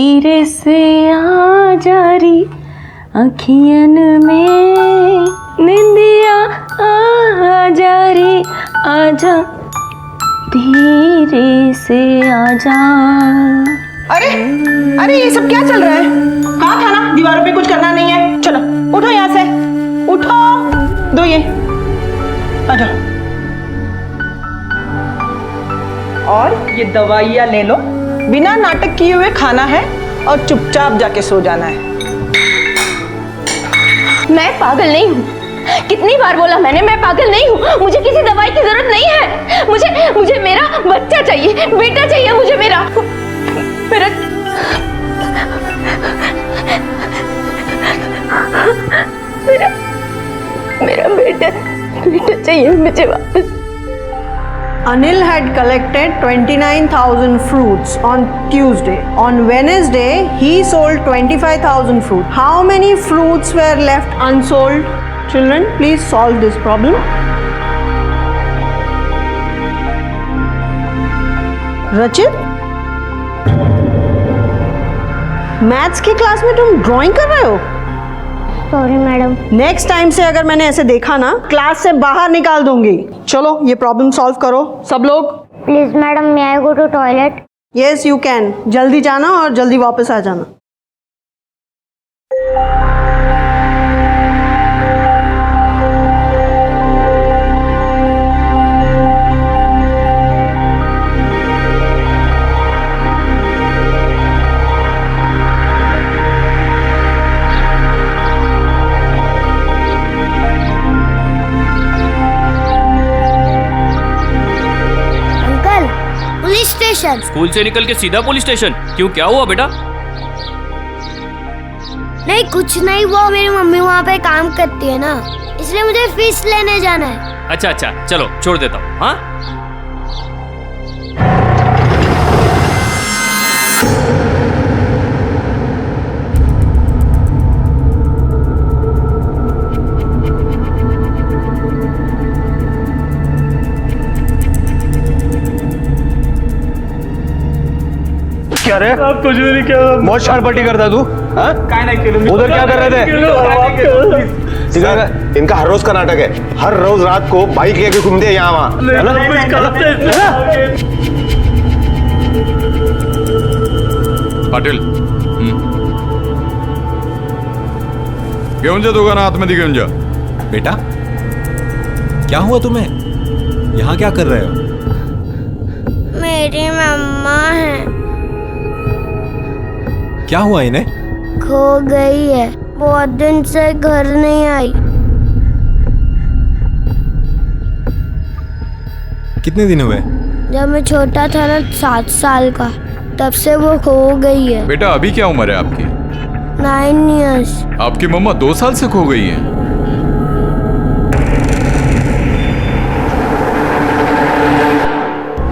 धीरे से आ जारी अखियन में निंदिया आ जारी आजा धीरे से आजा। अरे अरे ये सब क्या चल रहा है? कहा था ना दीवारों पे कुछ करना नहीं है। चलो उठो यहाँ से, उठो, दो ये, आ जाओ। और ये दवाइयाँ ले लो, बिना नाटक किए हुए खाना है और चुपचाप जाके सो जाना है। मैं पागल नहीं हूँ, कितनी बार बोला मैंने, मैं पागल नहीं हूँ। मुझे किसी दवाई की जरूरत नहीं है। मुझे मेरा बच्चा चाहिए, बेटा चाहिए मुझे मेरा मेरा मेरा मेरा बेटा चाहिए मुझे वापस। Anil had collected 29,000 fruits on Tuesday. On Wednesday, he sold 25,000 fruit. How many fruits were left unsold? Children, please solve this problem. Rachit? Maths की क्लास में तुम ड्राइंग कर रहे हो? Sorry madam. नेक्स्ट टाइम से अगर मैंने ऐसे देखा ना, क्लास से बाहर निकाल दूंगी। चलो ये प्रॉब्लम सॉल्व करो सब लोग। Please madam, may I go to toilet? Yes you can. जल्दी जाना और जल्दी वापस आ जाना। Police station. स्कूल से निकल के सीधा पुलिस स्टेशन? क्यों, क्या हुआ बेटा? नहीं कुछ नहीं, वो मेरी मम्मी वहाँ पे काम करती है ना, इसलिए मुझे फीस लेने जाना है। अच्छा अच्छा, चलो छोड़ देता हूँ। हाँ क्या रे? आप कुछ भी नहीं किया। बहुत शारपट्टी करता तू? हाँ? उधर क्या कर रहे थे? इनका हर रोज का नाटक है, हर रोज रात को बाइक लेके घूमते हैं यहाँ वहाँ। पाटिल घेऊन जा दोघांना आतमध्ये घेऊन जा। बेटा क्या हुआ तुम्हें? यहाँ क्या कर रहे हो? मेरी मम्मा है। क्या हुआ इन्हें? खो गई है, बहुत दिन से घर नहीं आई। कितने दिन हुए? जब मैं छोटा था ना, 7 साल का, तब से वो खो गई है। बेटा अभी क्या उम्र है आपकी? 9 इयर्स। आपकी मम्मा 2 साल से खो गई हैं।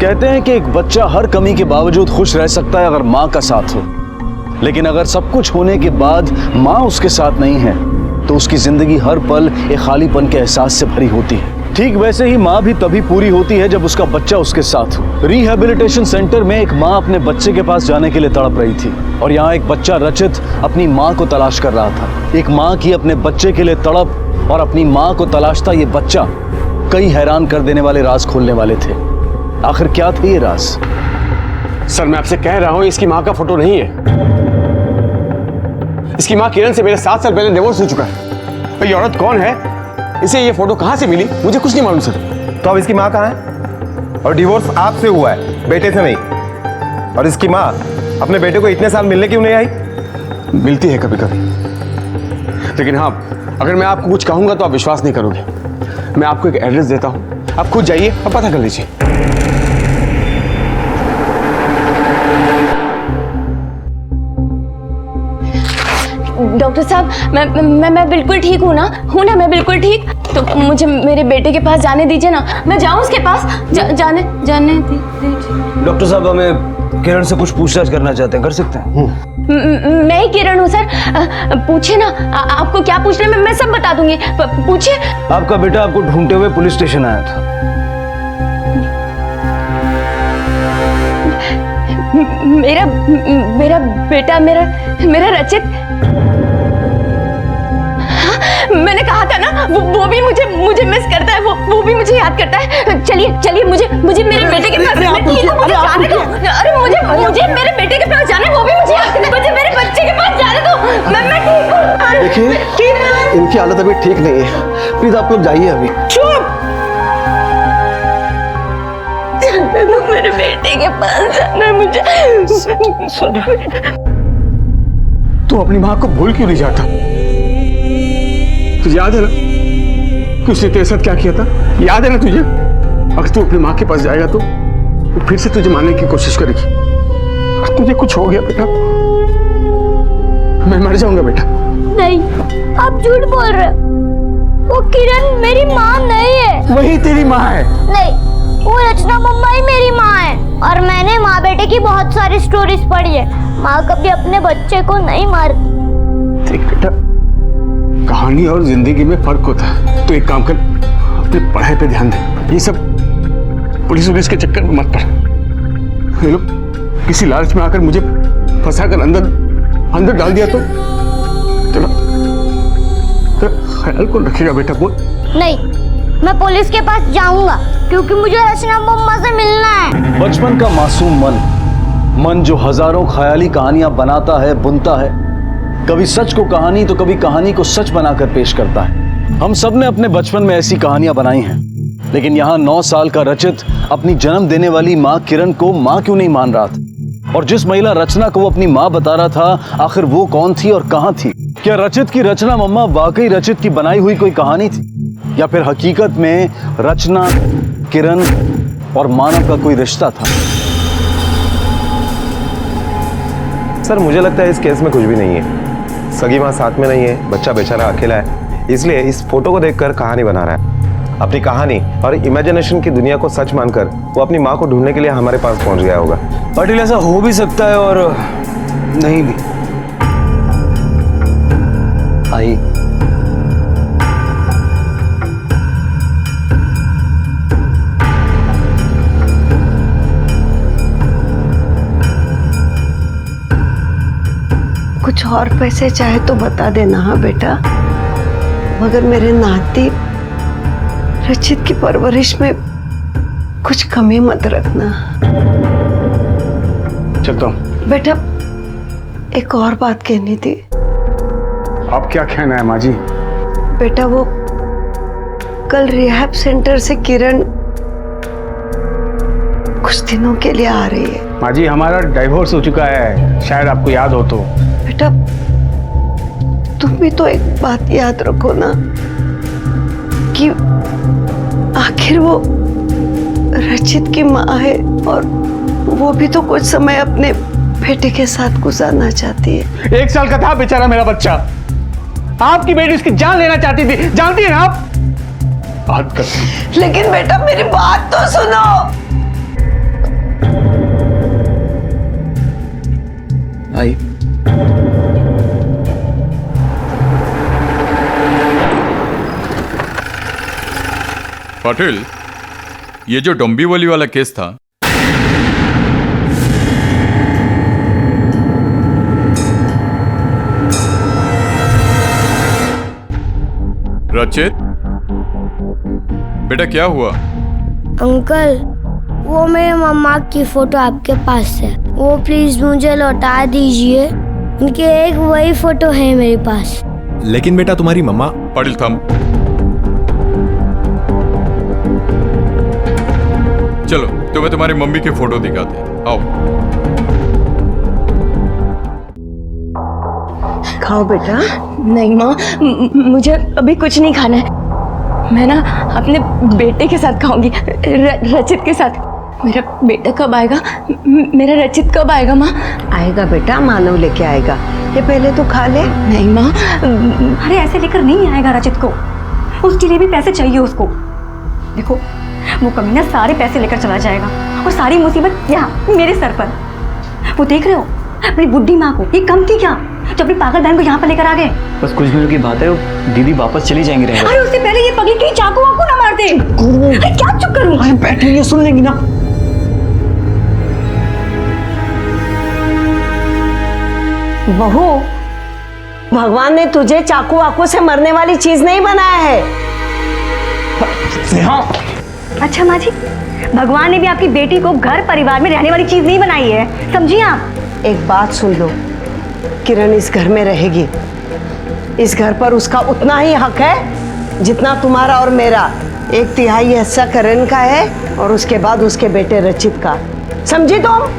कहते हैं कि एक बच्चा हर कमी के बावजूद खुश रह सकता है अगर माँ का साथ हो, लेकिन अगर सब कुछ होने के बाद माँ उसके साथ नहीं है तो उसकी जिंदगी हर पल एक खालीपन के एहसास से भरी होती है। ठीक वैसे ही माँ भी तभी पूरी होती है जब उसका बच्चा उसके साथ हो। रिहैबिलिटेशन सेंटर में एक माँ अपने बच्चे के पास जाने के लिए तड़प रही थी और यहाँ एक बच्चा रचित अपनी माँ को तलाश कर रहा था। एक माँ की अपने बच्चे के लिए तड़प और अपनी माँ को तलाशता ये बच्चा कई हैरान कर देने वाले राज खोलने वाले थे। आखिर क्या थे ये राज? सर मैं आपसे कह रहा हूं, इसकी माँ का फोटो नहीं है। इसकी माँ किरण से मेरे 7 साल पहले डिवोर्स हो चुका है। तो ये औरत कौन है, इसे ये फोटो कहाँ से मिली, मुझे कुछ नहीं मालूम सर। तो अब इसकी माँ कहाँ है? और डिवोर्स आपसे हुआ है, बेटे से नहीं। और इसकी माँ अपने बेटे को इतने साल मिलने क्यों नहीं आई? मिलती है कभी कभी, लेकिन हाँ अगर मैं आपको कुछ कहूंगा तो आप विश्वास नहीं करोगे। मैं आपको एक एड्रेस देता हूं, आप खुद जाइए और पता कर लीजिए। डॉक्टर साहब मैं बिल्कुल ठीक हूँ ना, मैं बिल्कुल ठीक। तो मुझे मेरे बेटे के पास जाने दीजिए ना, मैं जाऊँ उसके पास। जाने दीजिए। डॉक्टर साहब हमें किरण से कुछ पूछताछ करना चाहते हैं, कर सकते हैं? मैं ही किरण हूँ सर, पूछिए ना, आपको क्या पूछना है मैं सब बता दूंगी, पूछिए। आपका बेटा आपको ढूंढते हुए पुलिस स्टेशन आया था। मेरा मेरा बेटा मेरा रचित, हाँ, मैंने कहा था ना वो भी मुझे मिस करता है, वो भी मुझे याद करता है। चलिए मुझे मेरे बेटे के पास जाने दो। अरे मुझे मेरे बेटे के पास जाना है, वो भी मुझे याद करता है। मुझे मेरे बच्चे के पास जाने दो, मैं ठीक हूँ। देखिए इनकी हालत अभी ठीक नहीं है, प्लीज आप लोग जाइए अभी। चुप। मेरे बेटे के पास जाना है मुझे। तू अपनी माँ को भूल क्यों नहीं जाता? तुझे याद है ना कि उसने तेरे साथ क्या किया था? याद है ना तुझे? अगर तू अपनी माँ के पास जाएगा तो वो फिर से तुझे मारने की कोशिश करेगी। अगर तुझे कुछ हो गया बेटा, मैं मर जाऊंगा बेटा। नहीं, आप झूठ बोल रहे हो। वो किरण मेरी माँ नहीं है। वही तेरी माँ है। नहीं, वो रचना मम्मा ही मेरी माँ है। और मैंने माँ बेटे की बहुत सारी स्टोरीज पढ़ी है। माँ कभी अपने बच्चे को नहीं मारती। देख बेटा, कहानी और जिंदगी में फर्क होता है। तो एक काम कर, अपनी पढ़ाई पे ध्यान दे। ये सब पुलिस के चक्कर में मत पड़। ये लोग किसी लालच में आकर मुझे फंसाकर अंदर डाल दिया तो तेरा ख्याल कौन रखेगा बेटा? बोल। नहीं, मैं पुलिस के पास जाऊंगा क्योंकि मुझे रचना मम्मा से मिलना है। बचपन का मासूम मन जो हजारों ख्याली कहानियां बनाता है, बुनता है, कभी सच को कहानी तो कभी कहानी को सच बनाकर पेश करता है। हम सब ने अपने बचपन में ऐसी कहानियां बनाई हैं, लेकिन यहाँ 9 साल का रचित अपनी जन्म देने वाली माँ किरण को माँ क्यों नहीं मान रहा था? और जिस महिला रचना को वो अपनी माँ बता रहा था, आखिर वो कौन थी और कहाँ थी? क्या रचित की रचना मम्मा वाकई रचित की बनाई हुई कोई कहानी थी, या फिर हकीकत में रचना, किरण और मानव का कोई रिश्ता था? सर मुझे लगता है इस केस में कुछ भी नहीं है। सगी माँ साथ में नहीं है, बच्चा बेचारा अकेला है, इसलिए इस फोटो को देखकर कहानी बना रहा है। अपनी कहानी और इमेजिनेशन की दुनिया को सच मानकर वो अपनी माँ को ढूंढने के लिए हमारे पास पहुंच गया होगा। पाटिल, ऐसा हो भी सकता है और नहीं भी। आई कुछ और पैसे चाहे तो बता देना। हाँ बेटा, मगर मेरे नाती रचित की परवरिश में कुछ कमी मत रखना। चलता हूँ। बेटा, एक और बात कहनी थी। आप क्या कहना है माँ जी? बेटा, वो कल रिहैब सेंटर से किरण कुछ दिनों के लिए आ रही है। माँ जी, हमारा डाइवोर्स हो चुका है, शायद आपको याद हो तो। बेटा, तुम भी तो एक बात याद रखो ना कि आखिर वो रचित की माँ है और वो भी तो कुछ समय अपने बेटे के साथ गुजारना चाहती है। 1 साल का था बेचारा मेरा बच्चा। आपकी बेटी उसकी जान लेना चाहती थी, जानती है ना आप? बात कर। लेकिन बेटा, मेरी बात तो सुनो। आई पाटिल, ये जो डोंबिवली वाला केस था, रचित बेटा क्या हुआ? अंकल, वो मेरे मम्मा की फोटो आपके पास है, वो प्लीज मुझे लौटा दीजिए। उनकी एक वही फोटो है मेरे पास। लेकिन बेटा तुम्हारी मम्मा। पाटिल थम। चलो तुम्हें तुम्हारी मम्मी की फोटो दिखाते हैं, आओ। खाओ बेटा। नहीं माँ, मुझे अभी कुछ नहीं खाना है। मैं ना अपने बेटे के साथ खाऊंगी, रचित के साथ। मेरा बेटा कब आएगा? मेरा रचित कब आएगा माँ? आएगा बेटा, मानव लेके आएगा। ये पहले तो खा ले। नहीं माँ। अरे ऐसे लेकर नहीं आएगा रचित को, उसके लिए भी पैसे चाहिए उसको। देखो, वो कमीना सारे पैसे लेकर चला जाएगा और सारी मुसीबत यहाँ मेरे सर पर। वो देख रहे हो अपनी बुढ़ी माँ को, ये कम थी क्या जो अपनी पागल बहन को यहाँ पर लेकर आ गए? बस कुछ दिनों की बात है, वो दीदी वापस चली जाएंगी रहेगा। अरे उससे पहले ये पगली कहीं चाकू वाकू ना मार दे। अरे क्या चुप करूँ? अरे बैठ रही है, सुन लेंगी ना। बहू, भगवान ने तुझे चाकू वाकू से मरने वाली चीज नहीं बनाया है। अच्छा माँ जी, भगवान ने भी आपकी बेटी को घर परिवार में रहने वाली चीज नहीं बनाई है, समझिए आप। एक बात सुन लो, किरण इस घर में रहेगी। इस घर पर उसका उतना ही हक है जितना तुम्हारा और मेरा। 1/3 हिस्सा करण का है और उसके बाद उसके बेटे रचित का। समझी तुम?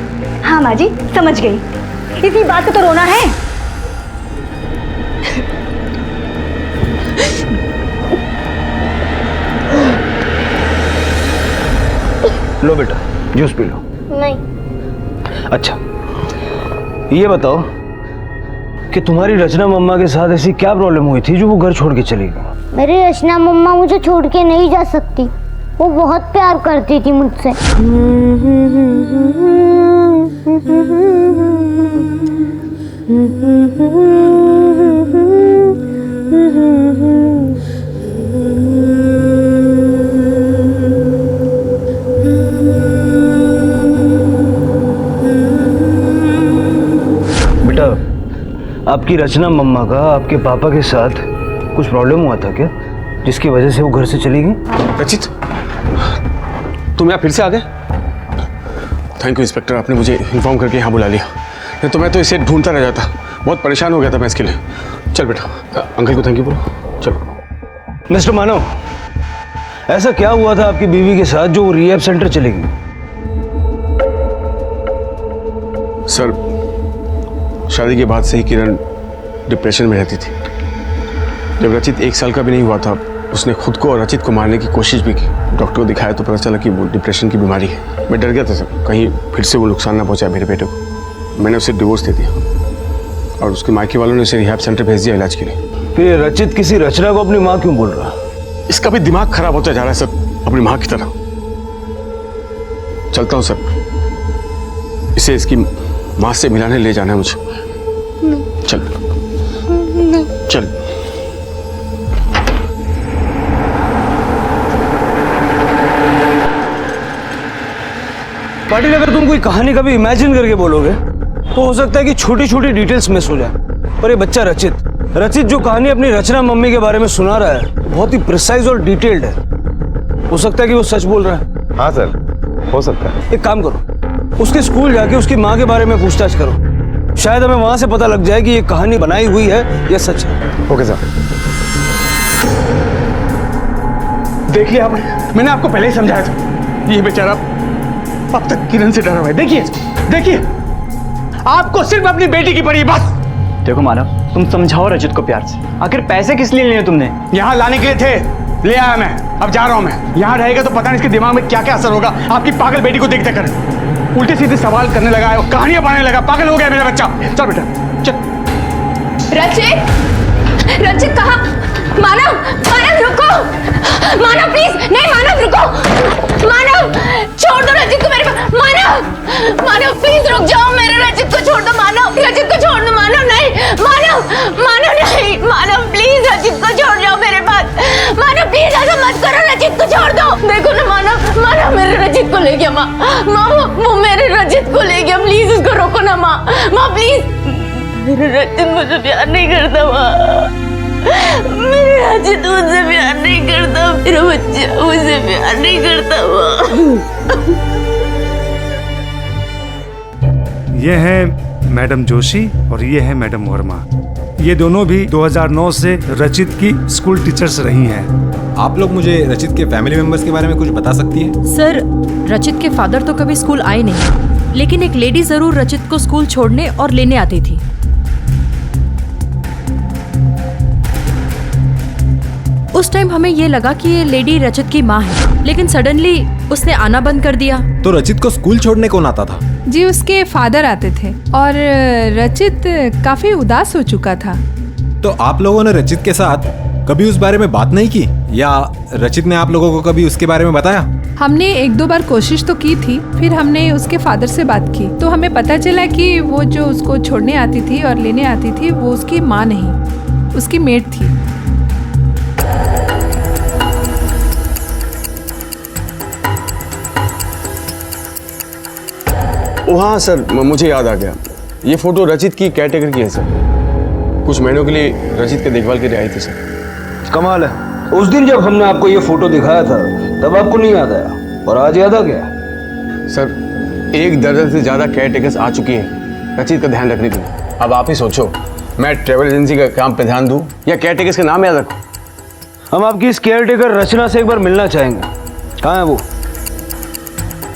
हाँ माँ जी, समझ गई। इसी बात को तो रोना है। लो बेटा, जूस पी लो। नहीं। अच्छा, ये बताओ कि तुम्हारी रचना मम्मा के साथ ऐसी क्या प्रॉब्लम हुई थी जो वो घर छोड़ के चली गई? मेरी रचना मम्मा मुझे छोड़ के नहीं जा सकती। वो बहुत प्यार करती थी मुझसे। बेटा, आपकी रचना मम्मा का आपके पापा के साथ कुछ प्रॉब्लम हुआ था क्या, जिसकी वजह से वो घर से चली गई? रचित, तुम यहाँ फिर से आ गए? थैंक यू इंस्पेक्टर, आपने मुझे इन्फॉर्म करके यहाँ बुला लिया। नहीं तो मैं तो इसे ढूंढता रह जाता। बहुत परेशान हो गया था मैं इसके लिए। चल बेटा, अंकल को थैंक यू बोलो। चलो। मिस्टर मानव, ऐसा क्या हुआ था आपकी बीवी के साथ जो वो रिहैब सेंटर चली गई? सर, शादी के बाद से ही किरण डिप्रेशन में रहती थी। जब रचित 1 साल का भी नहीं हुआ था, उसने खुद को और रचित को मारने की कोशिश भी की। डॉक्टर को दिखाया तो पता चला कि वो डिप्रेशन की बीमारी है। मैं डर गया था सर, कहीं फिर से वो नुकसान ना पहुंचाए मेरे बेटे को। मैंने उसे डिवोर्स दे दिया और उसके मायके वालों ने उसे रिहैब सेंटर भेज दिया इलाज के लिए। फिर रचित किसी रचना को अपनी माँ क्यों बोल रहा? इसका भी दिमाग खराब होता जा रहा है सर, अपनी माँ की तरह। चलता हूँ सर, इसे इसकी माँ से मिलाने ले जाना है मुझे। चल चल। पाटिल, अगर तुम कोई कहानी कभी इमेजिन करके बोलोगे तो हो सकता है कि छोटी छोटी डिटेल्स मिस हो जाए। पर ये बच्चा रचित जो कहानी अपनी रचना मम्मी के बारे में सुना रहा है, बहुत ही प्रिसाइज और डिटेल्ड है। हो सकता है कि वो सच बोल रहा है। हाँ सर, हो सकता है। एक काम करो, उसके स्कूल जाके उसकी माँ के बारे में पूछताछ करो। शायद हमें वहां से पता लग जाए कि ये कहानी बनाई हुई है या सच है। Okay sir. देख लिया आपने, मैंने आपको पहले ही समझाया था। ये बेचारा अब तक किरण से डरा हुआ है। देखिए देखिए, आपको सिर्फ अपनी बेटी की पड़ी है बस। देखो मानव, तुम समझाओ रचित को प्यार से। आखिर पैसे किस लिए लिए तुमने? यहाँ लाने के लिए थे, ले आया मैं। अब जा रहा हूँ मैं। यहाँ रहेगा तो पता नहीं इसके दिमाग में क्या क्या असर होगा आपकी पागल बेटी को देखते कर। उल्टे सीधे सवाल करने लगा है, कहानियां बनाने लगा। पागल हो गया मेरा बच्चा। चल बेटा चल। रचित कहाँ? मानव, मानव रुको। मानव प्लीज, नहीं मानव रुको। मानव, छोड़ दो रचित को मेरे पास। मानव प्लीज रुक जाओ, मेरे रचित को छोड़ दो। मानव, रचित को छोड़ दो। मानव नहीं, मानव नहीं। मानव प्लीज रचित को छोड़ जाओ मेरे पास। मानव प्लीज ऐसा मत करो, रचित को छोड़ दो। देखो ना मानव मेरे रचित को ले गया। माँ वो मेरे रचित को ले गया। प्लीज उसको रोको ना माँ प्लीज। मेरे रचित मुझे प्यार नहीं करता माँ। मेरे रचित मुझसे प्यार नहीं करता। मेरा बच्चा मुझसे प्यार नहीं करता माँ। ये है मैडम जोशी और ये है मैडम वर्मा। ये दोनों भी 2009 से रचित की स्कूल टीचर्स रही हैं। आप लोग मुझे रचित के फैमिली मेंबर्स के बारे में कुछ बता सकती हैं? सर, रचित के फादर तो कभी स्कूल आए नहीं, लेकिन एक लेडी जरूर रचित को स्कूल छोड़ने और लेने आती थी। उस टाइम हमें ये लगा कि ये लेडी रचित की माँ है, लेकिन सडनली उसने आना बंद कर दिया। तो रचित को स्कूल छोड़ने कौन आता था? जी, उसके फादर आते थे और रचित काफी उदास हो चुका था। तो आप लोगों ने रचित के साथ कभी उस बारे में बात नहीं की, या रचित ने आप लोगों को कभी उसके बारे में बताया? हमने 1-2 बार कोशिश तो की थी, फिर हमने उसके फादर से बात की तो हमें पता चला कि वो जो उसको छोड़ने आती थी और लेने आती थी वो उसकी माँ नहीं, उसकी मेड थी। हाँ सर, मुझे याद आ गया। ये फोटो रचित की केयरटेकर की है सर। कुछ महीनों के लिए रचित के देखभाल के लिए आई थी सर। कमाल है, उस दिन जब हमने आपको ये फोटो दिखाया था तब आपको नहीं याद आया, और आज याद आ गया? सर 1 दर्जन से ज्यादा केयरटेकर्स आ चुकी हैं रचित का ध्यान रखने के लिए। अब आप ही सोचो, मैं ट्रेवल एजेंसी का काम पे ध्यान दूं या केयरटेकर्स के नाम याद रखूं? हम आपकी इस केयरटेकर रचना से एक बार मिलना चाहेंगे। कहाँ है वो?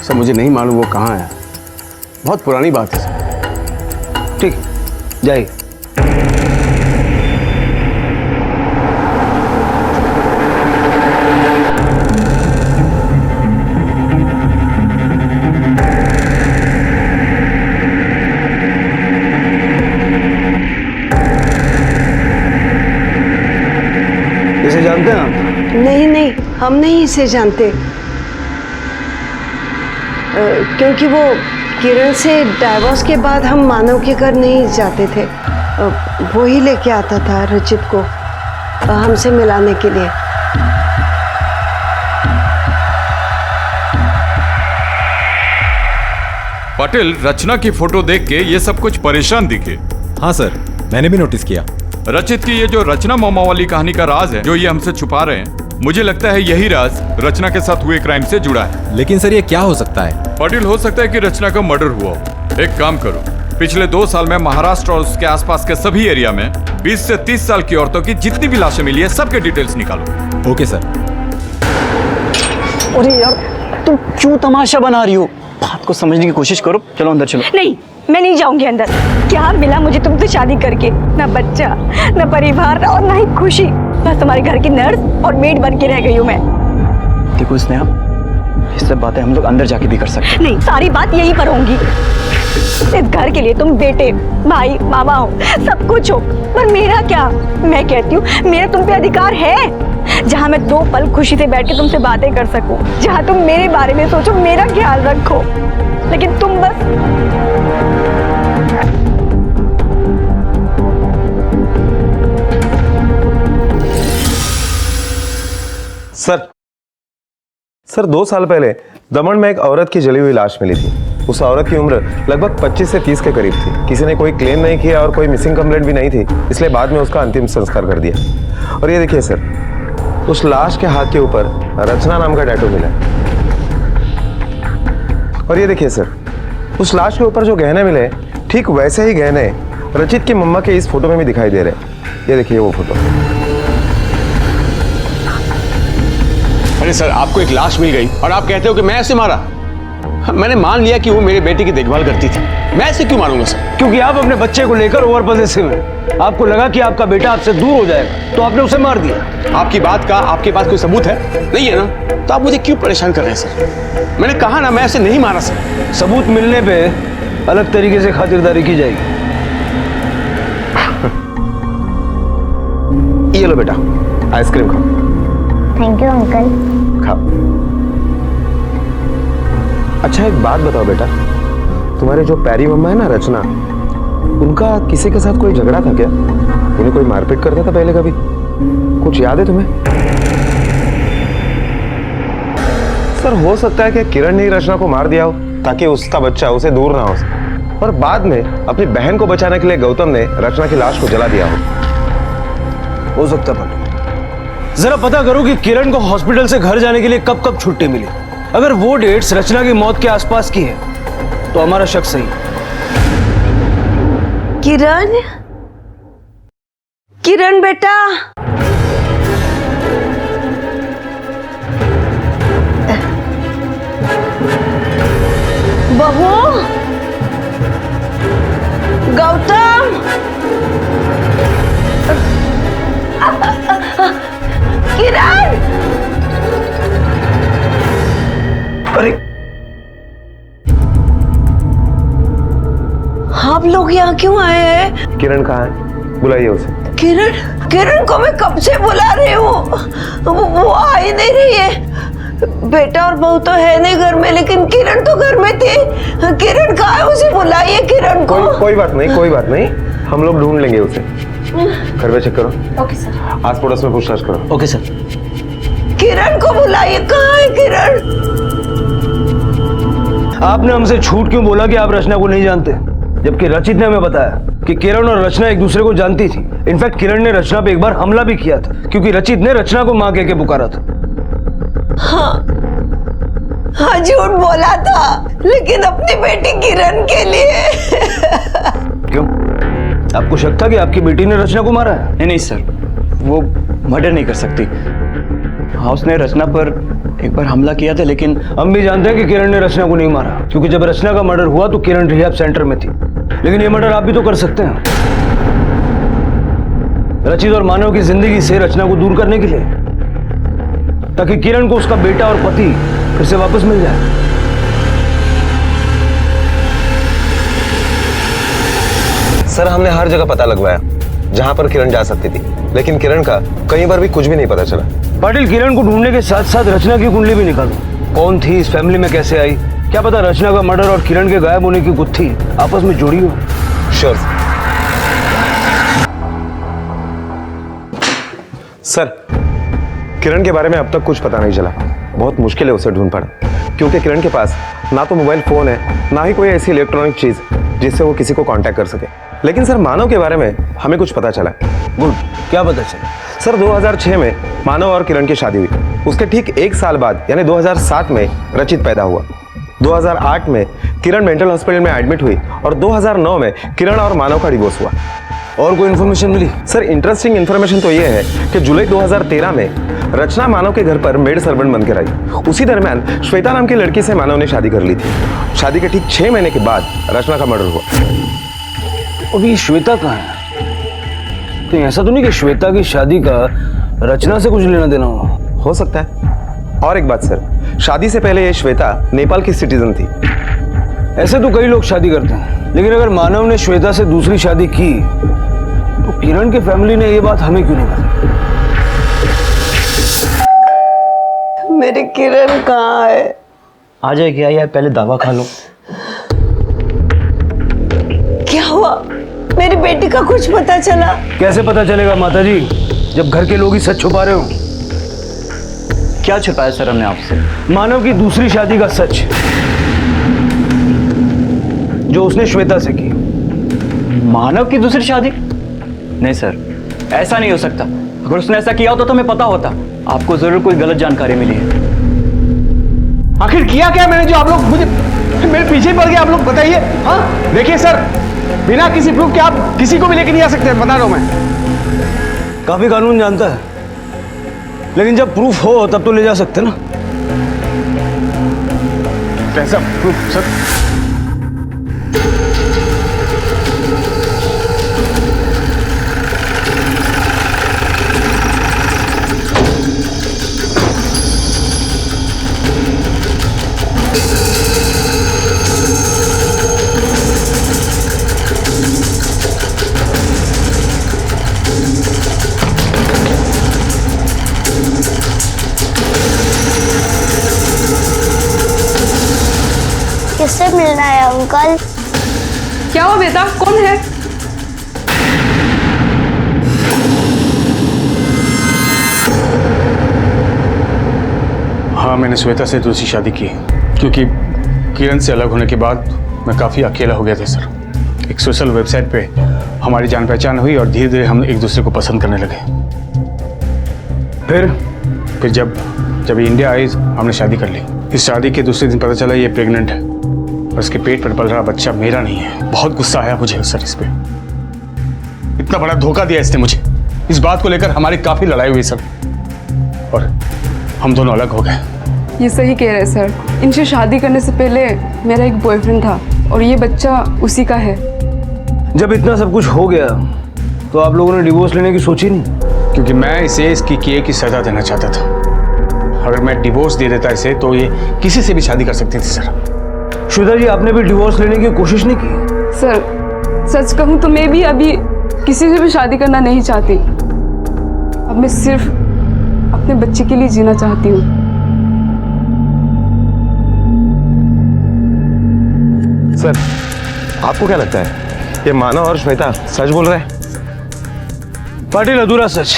सर मुझे नहीं मालूम वो कहाँ है, बहुत पुरानी बात है सर। ठीक, जाइए। इसे जानते हैं आप? नहीं नहीं, हम नहीं इसे जानते, क्योंकि वो किरण से डाइवोर्स के बाद हम मानव के घर नहीं जाते थे। वो ही लेके आता था रचित को हमसे मिलाने के लिए। पाटिल, रचना की फोटो देख के ये सब कुछ परेशान दिखे। हाँ सर, मैंने भी नोटिस किया। रचित की ये जो रचना मामा वाली कहानी का राज है जो ये हमसे छुपा रहे हैं, मुझे लगता है यही राज रचना के साथ हुए क्राइम से जुड़ा है। लेकिन सर ये क्या हो सकता है? पाटिल, हो सकता है कि रचना का मर्डर हुआ हो। एक काम करो, पिछले 2 साल में महाराष्ट्र और उसके आसपास के सभी एरिया में 20 से 30 साल की औरतों की जितनी भी लाशें मिली है सबके डिटेल्स निकालो। Okay sir. अरे यार, तुम क्यों तमाशा बना रही हो? बात को समझने की कोशिश करो। चलो अंदर चलो। नहीं, मैं नहीं जाऊंगी अंदर। क्या मिला मुझे तुमसे शादी करके? ना बच्चा, ना परिवार और ना ही खुशी। बस तुम्हारे घर की नर्स और मेड बन के रह गई हूँ मैं। देखो स्नेहा, ये सब बातें हम लोग अंदर जाके भी कर सकते हैं। नहीं, सारी बात यहीं पर होंगी। इस घर के लिए तुम बेटे, भाई, मामा हो, सब कुछ हो, पर मेरा क्या? मैं कहती हूँ मेरा तुम पे अधिकार है, जहाँ मैं 2 पल खुशी से बैठ के तुमसे बातें कर सकूं, जहाँ तुम मेरे बारे में सोचो, मेरा ख्याल रखो। लेकिन तुम बस सर 2 साल पहले दमन में एक औरत की जली हुई लाश मिली थी। उस औरत की उम्र लगभग 25 से 30 के करीब थी। किसी ने कोई क्लेम नहीं किया और कोई मिसिंग कंप्लेंट भी नहीं थी, इसलिए बाद में उसका अंतिम संस्कार कर दिया। और ये देखिए सर, उस लाश के हाथ के ऊपर रचना नाम का टैटू मिला। और ये देखिए सर, उस लाश के ऊपर जो गहने मिले ठीक वैसे ही गहने रचित की मम्मा के इस फोटो में भी दिखाई दे रहे। ये देखिए वो फोटो। अरे सर, आपको एक लाश मिल गई और आप कहते हो कि मैं ऐसे मारा? मैंने मान लिया कि वो मेरे बेटे की देखभाल करती थी, मैं ऐसे क्यों मारूंगा सर? क्योंकि आप अपने बच्चे को लेकर ओवर पॉसेसिव हैं। आपको लगा कि आपका बेटा आपसे दूर हो जाएगा, तो आपने उसे मार दिया। आपकी बात का आपके पास कोई सबूत है? नहीं है ना? तो आप मुझे क्यों परेशान कर रहे हैं सर? मैंने कहा ना, मैं ऐसे नहीं मारा सर। सबूत मिलने पे अलग तरीके से खातिरदारी की जाएगी। ये लो बेटा, आइसक्रीम खाओ। Thank you uncle. खाओ। अच्छा एक बात बताओ बेटा, तुम्हारे जो प्यारी मम्मा है ना रचना, उनका किसी के साथ कोई झगड़ा था क्या? उन्हें कोई मारपीट करता था पहले कभी? कुछ याद है तुम्हें? सर हो सकता है कि किरण ने रचना को मार दिया हो ताकि उसका बच्चा उसे दूर ना हो, और बाद में अपनी बहन को बचाने के लिए गौतम ने रचना की लाश को जला दिया हो सकता है। जरा पता करो कि किरण को हॉस्पिटल से घर जाने के लिए कब कब छुट्टी मिली। अगर वो डेट्स रचना की मौत के आसपास की है तो हमारा शक सही। किरण, किरण बेटा, बहू, गौतम, किरण। अरे आप लोग यहाँ क्यों आए हैं? किरण कहाँ है? बुलाइए उसे। किरण, किरण को मैं कब से बुला रही हूँ, वो आ ही नहीं रही है। बेटा और बहू तो है नहीं घर में, लेकिन किरण तो घर में थी। किरण कहाँ है? उसे बुलाइए किरण को। कोई बात नहीं, कोई बात नहीं, हम लोग ढूंढ लेंगे उसे। घर पे चेक करो। Okay sir. आस पड़ोस में पूछताछ करो। Okay sir. किरण को बुलाइए। कहाँ है किरण? आपने हमसे झूठ क्यों बोला कि आप रचना को नहीं जानते? जबकि रचित ने हमें बताया कि किरण और रचना एक दूसरे को जानती थी। इनफैक्ट किरण ने रचना पे एक बार हमला भी किया था क्योंकि रचित ने रचना को मां कह के पुकारा था। हाँ झूठ बोला था, लेकिन अपनी बेटी किरण के लिए। क्यों? आपको शक था कि आपकी बेटी ने रचना को मारा है? नहीं सर, वो मर्डर नहीं कर सकती। हाँ, उसने रचना पर एक बार हमला किया था, लेकिन हम भी जानते हैं कि किरण ने रचना को नहीं मारा, क्योंकि जब रचना का मर्डर हुआ तो किरण रिहैब सेंटर में थी। लेकिन ये मर्डर आप भी तो कर सकते हैं, रचित और मानव की जिंदगी से रचना को दूर करने के लिए, ताकि किरण को उसका बेटा और पति फिर से वापस मिल जाए। सर, हमने हर जगह पता लगवाया जहां पर किरण जा सकती थी, लेकिन किरण का कहीं पर भी कुछ भी नहीं पता चला। पाटिल, किरण को ढूंढने के साथ साथ रचना की कुंडली भी निकालो। कौन थी, इस फैमिली में कैसे आई, क्या पता रचना का मर्डर और किरण के गायब होने की गुत्थी आपस में जुड़ी हो। Sure sir. किरण के बारे में अब तक कुछ पता नहीं चला। बहुत मुश्किल है उसे ढूंढ पाना, क्योंकि किरण के पास ना तो मोबाइल फोन है, ना ही कोई ऐसी इलेक्ट्रॉनिक चीज जिससे वो किसी को कांटेक्ट कर सके। लेकिन सर, मानव के बारे में हमें कुछ पता चला। गुड, क्या पता चला? सर, 2006 में मानव और किरण की शादी हुई। उसके ठीक 1 साल बाद यानी 2007 में रचित पैदा हुआ। 2008 में किरण मेंटल हॉस्पिटल में एडमिट हुई और 2009 में किरण और मानव का डिवोर्स हुआ। और कोई इन्फॉर्मेशन मिली? सर, इंटरेस्टिंग इन्फॉर्मेशन तो ये है कि जुलाई 2013 में रचना मानव के घर पर मेड सर्वेंट बनकर आई। उसी दरमियान श्वेता नाम की लड़की से मानव ने शादी कर ली थी। शादी के ठीक 6 महीने के बाद रचना का मर्डर हुआ। अभी श्वेता कहाँ है? तो ऐसा तो नहीं कि श्वेता की शादी का रचना से कुछ लेना देना हो सकता है। और एक बात सर, शादी से पहले ये श्वेता नेपाल की सिटीजन थी। ऐसे तो कई लोग शादी करते हैं, लेकिन अगर मानव ने श्वेता से दूसरी शादी की तो किरण की फैमिली ने ये बात हमें क्यों नहीं बताई? मेरी किरण कहाँ है? आ जाएगी यार, पहले दवा खा लो। क्या हुआ? मेरी बेटी का कुछ पता चला? कैसे पता चलेगा माताजी, जब घर के लोग ही सच छुपा रहे हो? क्या छुपाया सर हमने आपसे? मानव की दूसरी शादी का सच, जो उसने श्वेता से की। मानव की दूसरी शादी? नहीं सर, ऐसा नहीं हो सकता। अगर उसने ऐसा किया होता तो हमें पता होता। आपको जरूर कोई गलत जानकारी मिली है। आखिर किया क्या मैंने जो आप लोग मुझे मेरे पीछे पड़ गए? आप लोग बताइए। हाँ, देखिए सर, बिना किसी प्रूफ के आप किसी को भी लेके नहीं आ सकते, बता रहा हूं मैं। काफी कानून जानता है, लेकिन जब प्रूफ हो तब तो ले जा सकते ना। कैसा प्रूफ सर? किससे मिलना है अंकल? क्या हुआ बेटा, कौन है? हाँ, मैंने श्वेता से दूसरी शादी की, क्योंकि किरण से अलग होने के बाद मैं काफ़ी अकेला हो गया था सर। एक सोशल वेबसाइट पे हमारी जान पहचान हुई और धीरे धीरे हम एक दूसरे को पसंद करने लगे। फिर जब इंडिया आई हमने शादी कर ली। इस शादी के दूसरे दिन पता चला ये प्रेग्नेंट है और उसके पेट पर पल रहा बच्चा मेरा नहीं है। बहुत गुस्सा आया मुझे सर इस पे। इतना बड़ा धोखा दिया इसने मुझे। इस बात को लेकर हमारी काफ़ी लड़ाई हुई सर, और हम दोनों अलग हो गए। ये सही कह रहे हैं सर। इनसे शादी करने से पहले मेरा एक बॉयफ्रेंड था और ये बच्चा उसी का है। जब इतना सब कुछ हो गया तो आप लोगों ने डिवोर्स लेने की सोची नहीं? क्योंकि मैं इसे इसकी किए की सजा देना चाहता था। अगर मैं डिवोर्स दे देता इसे तो ये किसी से भी शादी कर सकती थी सर। श्वेता जी, आपने भी डिवोर्स लेने की कोशिश नहीं की? सर, सच कहूँ तो मैं भी अभी किसी से भी शादी करना नहीं चाहती। अब मैं सिर्फ अपने बच्चे के लिए जीना चाहती हूँ। सर, आपको क्या लगता है ये मानव और श्वेता सच बोल रहे हैं? पाटिल, अधूरा सच,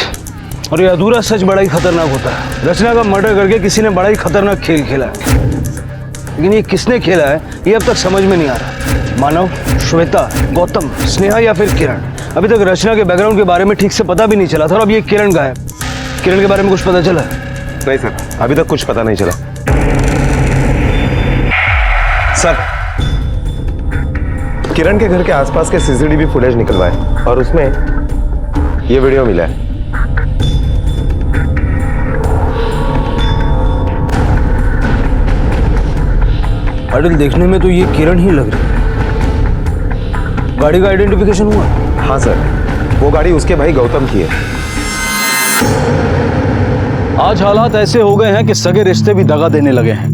और ये अधूरा सच बड़ा ही खतरनाक होता है। रचना का मर्डर करके किसी ने बड़ा ही खतरनाक खेल खेला है, लेकिन ये किसने खेला है ये अब तक समझ में नहीं आ रहा। मानव, श्वेता, गौतम, स्नेहा या फिर किरण? अभी तक रचना के बैकग्राउंड के बारे में ठीक से पता भी नहीं चला था, और अब ये किरण का है। किरण के बारे में कुछ पता चला? नहीं सर, अभी तक कुछ पता नहीं चला। सर, किरण के घर के आसपास के सीसीटीवी फुटेज निकलवाए और उसमें ये वीडियो मिला है। पाटिल, देखने में तो ये किरण ही लग रही है। गाड़ी का आइडेंटिफिकेशन हुआ? हाँ सर, वो गाड़ी उसके भाई गौतम की है। आज हालात ऐसे हो गए हैं कि सगे रिश्ते भी दगा देने लगे हैं,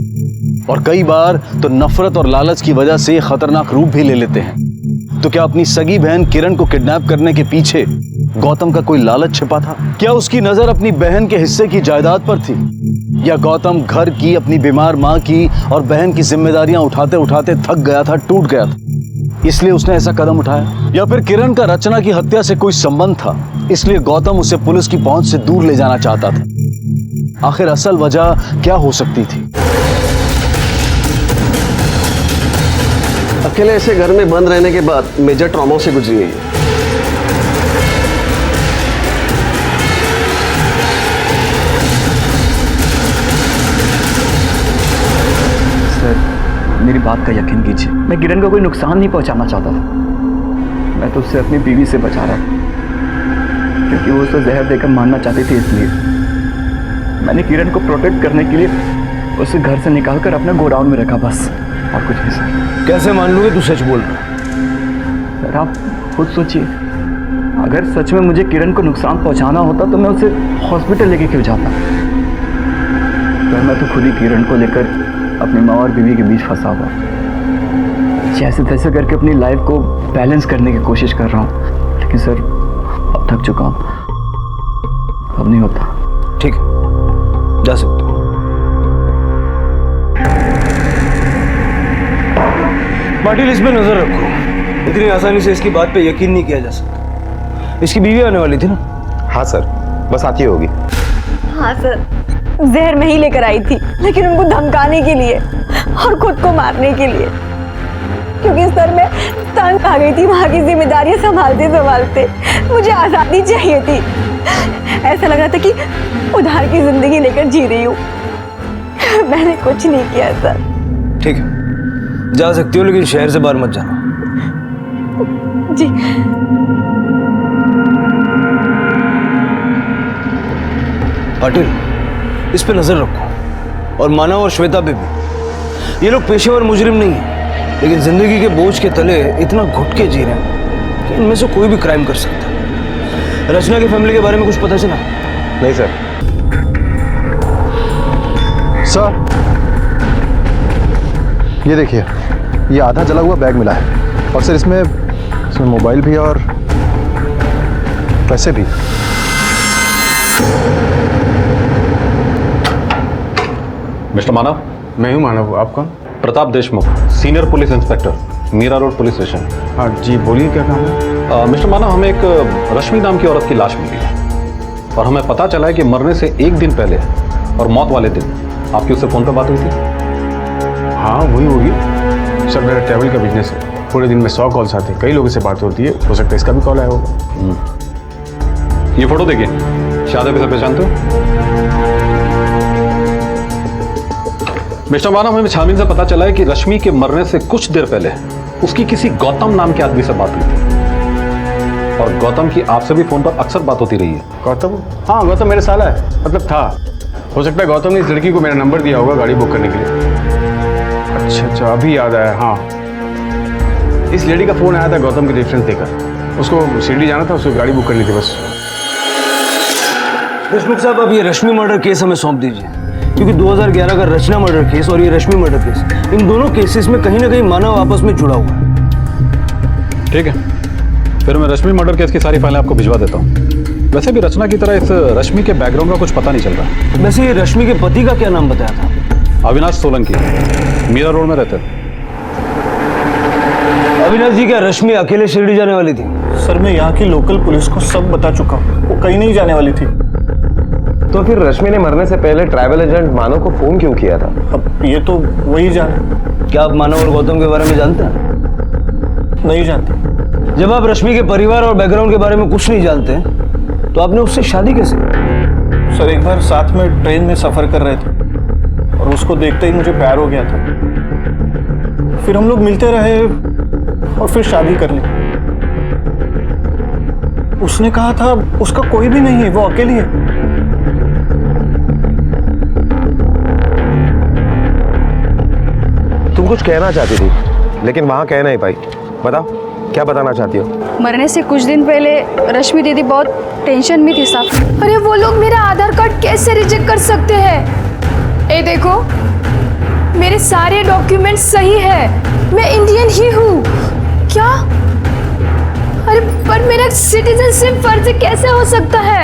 और कई बार तो नफरत और लालच की वजह से खतरनाक रूप भी ले लेते हैं। तो क्या अपनी सगी बहन किरण को किडनैप करने के पीछे गौतम का कोई लालच छिपा था? क्या उसकी नजर अपनी बहन के हिस्से की जायदाद पर थी, या गौतम घर की, अपनी बीमार मां की और बहन की जिम्मेदारियां उठाते उठाते थक गया था, टूट गया था, इसलिए उसने ऐसा कदम उठाया? या फिर किरण का रचना की हत्या से कोई संबंध था, इसलिए गौतम उसे पुलिस की पहुंच से दूर ले जाना चाहता था? आखिर असल वजह क्या हो सकती थी? अकेले ऐसे घर में बंद रहने के बाद मेजर ट्रॉमा से गुजरी है। सर, मेरी बात का यकीन कीजिए, मैं किरण को कोई नुकसान नहीं पहुंचाना चाहता था। मैं तो उससे अपनी बीवी से बचा रहा था, क्योंकि वो उसे जहर देकर मारना चाहती थी। इसलिए मैंने किरण को प्रोटेक्ट करने के लिए उसे घर से निकालकर अपना गोडाउन में रखा, बस, और कुछ नहीं सर। कैसे मान लूंगे तू सच बोल रहा? सर, आप खुद सोचिए, अगर सच में मुझे किरण को नुकसान पहुंचाना होता तो मैं उसे हॉस्पिटल लेके क्यों जाता? पर मैं तो खुद ही किरण को लेकर अपनी माँ और बीवी के बीच फंसा हुआ, जैसे तैसे करके अपनी लाइफ को बैलेंस करने की कोशिश कर रहा हूँ। लेकिन सर, अब थक चुका हूँ, अब नहीं होता। ठीक है, जा सकते हो। पाटिल, इस पे नजर रखो। इतनी आसानी से इसकी बात पे यकीन नहीं किया जा सकता। इसकी बीवी आने वाली थी ना? हाँ सर, बस आती होगी। हाँ सर, जहर मैं ही लेकर आई थी, लेकिन उनको धमकाने के लिए और खुद को मारने के लिए, क्योंकि सर मैं तंग आ गई थी वहाँ की जिम्मेदारियां संभालते संभालते। मुझे आज़ादी चाहिए थी। ऐसा लग रहा था कि उधार की जिंदगी लेकर जी रही हूँ। मैंने कुछ नहीं किया सर। ठीक है, जा सकती हो, लेकिन शहर से बाहर मत जाना। जी। पाटिल, इस पे नजर रखो, और मानव और श्वेता पे भी। ये लोग पेशेवर मुजरिम नहीं है, लेकिन जिंदगी के बोझ के तले इतना घुट के जी रहे हैं कि इनमें से कोई भी क्राइम कर सकता है। रचना की फैमिली के बारे में कुछ पता चला? नहीं सर। सर, ये देखिए, ये आधा जला हुआ बैग मिला है, और सर इसमें मोबाइल भी और पैसे भी। मिस्टर मानव। मैं हूँ मानव, आप कौन? Pratap Deshmukh, senior police inspector, Mira road police station. हाँ जी, बोलिए, क्या काम है? मिस्टर मानव, हमें एक रश्मि नाम की औरत की लाश मिली है, और हमें पता चला है कि मरने से एक दिन पहले और मौत वाले दिन आपकी उससे फोन पर बात हुई थी। हाँ, वही होगी सर। मेरा ट्रैवल का बिजनेस है, पूरे दिन में 100 कॉल्स आते हैं, कई लोगों से बात होती है, हो सकता है इसका भी कॉल आया होगा। ये फोटो देखिए, शायद आप इसे पहचानते हो। मिस्टर मानव, हमें छानबीन से पता चला है कि रश्मि के मरने से कुछ देर पहले उसकी किसी गौतम नाम के आदमी से बात हुई थी, और गौतम की आपसे भी फोन पर अक्सर बात होती रही है। गौतम? हाँ, गौतम मेरा साला है, मतलब था। हो सकता है गौतम ने इस लड़की को मेरा नंबर दिया होगा गाड़ी बुक करने के लिए। अच्छा, अभी याद आया। हाँ, इस लेडी का फोन आया था गौतम के रेफरेंस देकर। उसको शिरडी जाना था, उसको गाड़ी बुक करनी थी बस। देशमुख साहब, अब ये रश्मि मर्डर केस हमें सौंप दीजिए, क्योंकि 2011 का रचना मर्डर केस और ये रश्मि मर्डर केस, इन दोनों केसेस में कहीं ना कहीं मानव आपस में जुड़ा हुआ है। ठीक है, फिर मैं रश्मि मर्डर केस की सारी फाइलें आपको भिजवा देता हूँ। वैसे भी रचना की तरह इस रश्मि के बैकग्राउंड का कुछ पता नहीं चल रहा। वैसे ये रश्मि के पति का क्या नाम बताया था? अविनाश सोलंकी, मीरा रोड में रहते थे। अविनाश जी, क्या रश्मि अकेले शिरडी जाने वाली थी? सर, मैं यहाँ की लोकल पुलिस को सब बता चुका हूँ, वो कहीं नहीं जाने वाली थी। तो फिर रश्मि ने मरने से पहले ट्रैवल एजेंट मानव को फोन क्यों किया था? अब ये तो वही जाने। क्या आप मानव और गौतम के बारे में जानते हैं? नहीं जानते। जब आप रश्मि के परिवार और बैकग्राउंड के बारे में कुछ नहीं जानते तो आपने उससे शादी कैसे? सर एक बार साथ में ट्रेन में सफर कर रहे थे और उसको देखते ही मुझे प्यार हो गया था। फिर हम लोग मिलते रहे और फिर शादी कर ली। उसने कहा था उसका कोई भी नहीं है, वो अकेली है। तुम कुछ कहना चाहती थी लेकिन वहां कह नहीं पाई। बताओ क्या बताना चाहती हो? मरने से कुछ दिन पहले रश्मि दीदी बहुत टेंशन में थी साहब। अरे वो लोग मेरा आधार कार्ड कैसे रिजेक्ट कर सकते हैं? ए देखो, मेरे सारे डॉक्यूमेंट्स सही है, मैं इंडियन ही हूँ। क्या? अरे पर मेरा सिटीजनशिप फर्जी कैसे हो सकता है?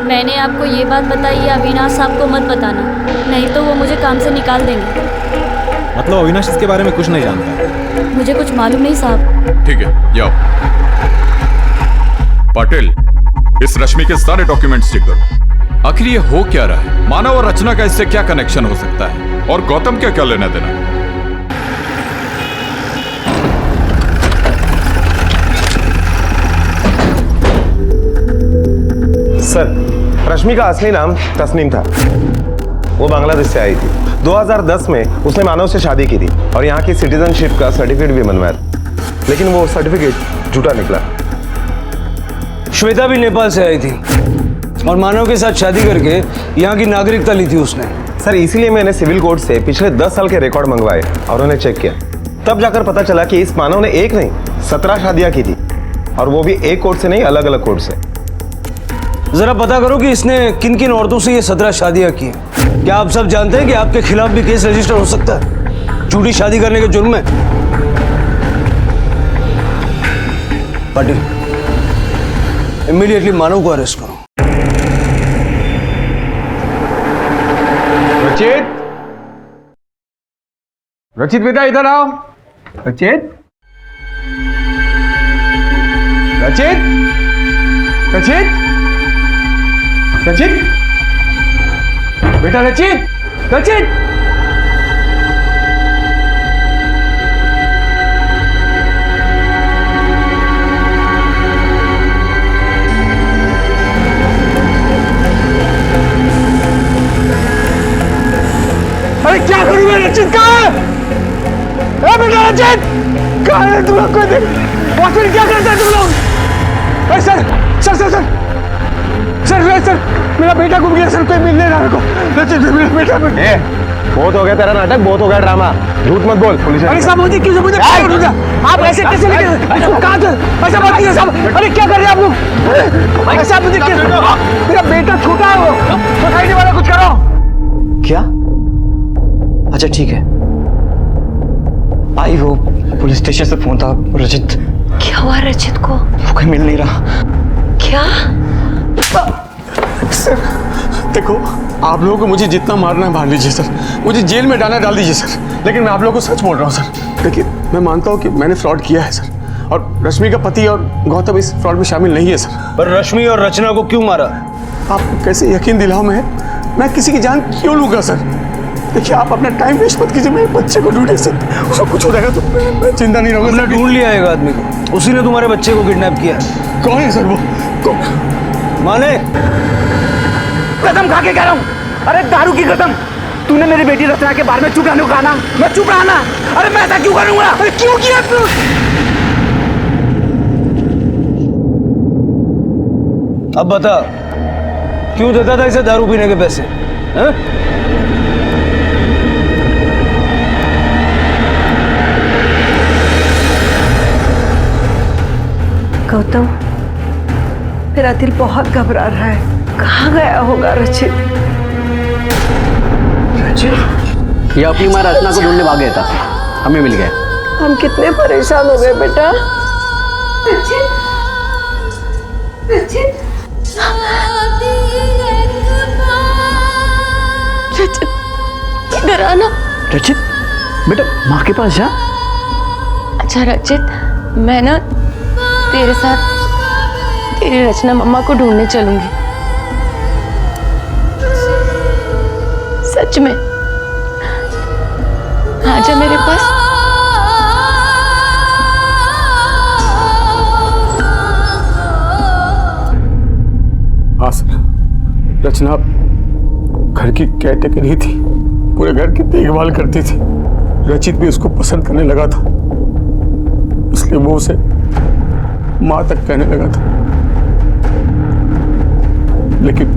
मैंने आपको ये बात बताई है, अविनाश साहब को मत बताना, नहीं तो वो मुझे काम से निकाल देंगे। मतलब अविनाश इसके बारे में कुछ नहीं जानता? मुझे कुछ मालूम नहीं साहब। ठीक है, जाओ। पाटिल, इस रश्मि के सारे डॉक्यूमेंट्स चेक करो। आखिर ये हो क्या रहा है? मानव और रचना का इससे क्या कनेक्शन हो सकता है? और गौतम क्या क्या लेना देना? सर, रश्मि का असली नाम तस्नीम था। वो बांग्लादेश से आई थी। 2010 में उसने मानव से शादी की थी और यहाँ की सिटीजनशिप का सर्टिफिकेट भी बनवाया था, लेकिन वो सर्टिफिकेट झूठा निकला। श्वेता भी नेपाल से आई थी और मानव के साथ शादी करके यहाँ की नागरिकता ली थी उसने। सर इसीलिए मैंने सिविल कोर्ट से पिछले 10 साल के रिकॉर्ड मंगवाए और उन्हें चेक किया। तब जाकर पता चला कि इस मानव ने एक नहीं 17 शादियां की थी, और वो भी एक कोर्ट से नहीं, अलग अलग कोर्ट से। जरा पता करो कि इसने किन किन औरतों से ये 17 शादियां की। क्या आप सब जानते हैं कि आपके खिलाफ भी केस रजिस्टर हो सकता है झूठी शादी करने के जुर्म में? पाटिल, इमीडिएटली मानव को अरेस्ट करो। रचित, रचित बेटा इधर आओ। रचित, रचित, रचित, रचित, बेटा रचित, रचित। अरे क्या करूं मैं? रचित कहाँ है? बेटा रचित कहाँ है? तुम लोग को देख, हॉस्पिटल क्या करते हैं तुम लोग? अरे sir sir sir sir sir sir मेरा बेटा गुम गया सर, कोई मिलने ना को। रचित मेरा बेटा। बहुत हो गया तेरा नाटक, बहुत हो गया ड्रामा, झूठ मत बोल। पुलिस अरे साहब मुझे क्यों मुझे आप ऐसे कैसे लेके इसको कहाँ ऐसा बात कीजिए साहब। अरे क्या कर रहे हैं आप लोग? ऐसा मुझे मेरा बेटा छोटा है, वो सोसाइटी वाला कुछ करो। क्या? अच्छा ठीक है, आई वो पुलिस स्टेशन से फोन था। रचित, क्या हुआ रचित को? वो कहीं मिल नहीं रहा। क्या? सर देखो, आप लोगों को मुझे जितना मारना है मार लीजिए सर, मुझे जेल में डालना डाल दीजिए सर, लेकिन मैं आप लोगों को सच बोल रहा हूँ सर। देखिए मैं मानता हूँ कि मैंने फ्रॉड किया है सर, और रश्मि का पति और गौतम इस फ्रॉड में शामिल नहीं है सर। पर रश्मि और रचना को क्यों मारा? आप कैसे यकीन दिलाओ मैं किसी की जान क्यों लूँगा सर? देखिए आप अपना टाइम वेस्ट मत कीजिए, मेरे बच्चे को ढूंढे सर, उसको कुछ हो जाएगा तो मैं जिंदा नहीं रहूँगा। हमने ढूंढ लिया एक आदमी को, उसी ने तुम्हारे बच्चे को किडनैप किया है। कौन है सर वो? माने कसम खा के कह रहा हूँ, अरे दारू की कसम, तूने मेरी बेटी रचना के बारे में चुप रहने को कहा ना, मैं चुप रहा ना। अरे मैं ऐसा क्यों करूंगा? अरे क्यों किया तू? अब बता, क्यों देता था इसे दारू पीने के पैसे? हैं? गौतम, मेरा दिल बहुत घबरा रहा है। कहाँ गया होगा रचित? ये अपनी माँ रचना को ढूंढने भाग गया था, हमें मिल गया। हम कितने परेशान हो गए बेटा। रचित, रचित, रचित, इधर आना। रचित बेटा, माँ के पास जा। अच्छा रचित, मैं ना तेरे साथ तेरी रचना मम्मा को ढूंढने चलूंगी। सच में आजा मेरे पास। रचना घर की केयरटेकर ही थी, पूरे घर की देखभाल करती थी। रचित भी उसको पसंद करने लगा था, इसलिए वो उसे मां तक कहने लगा था। लेकिन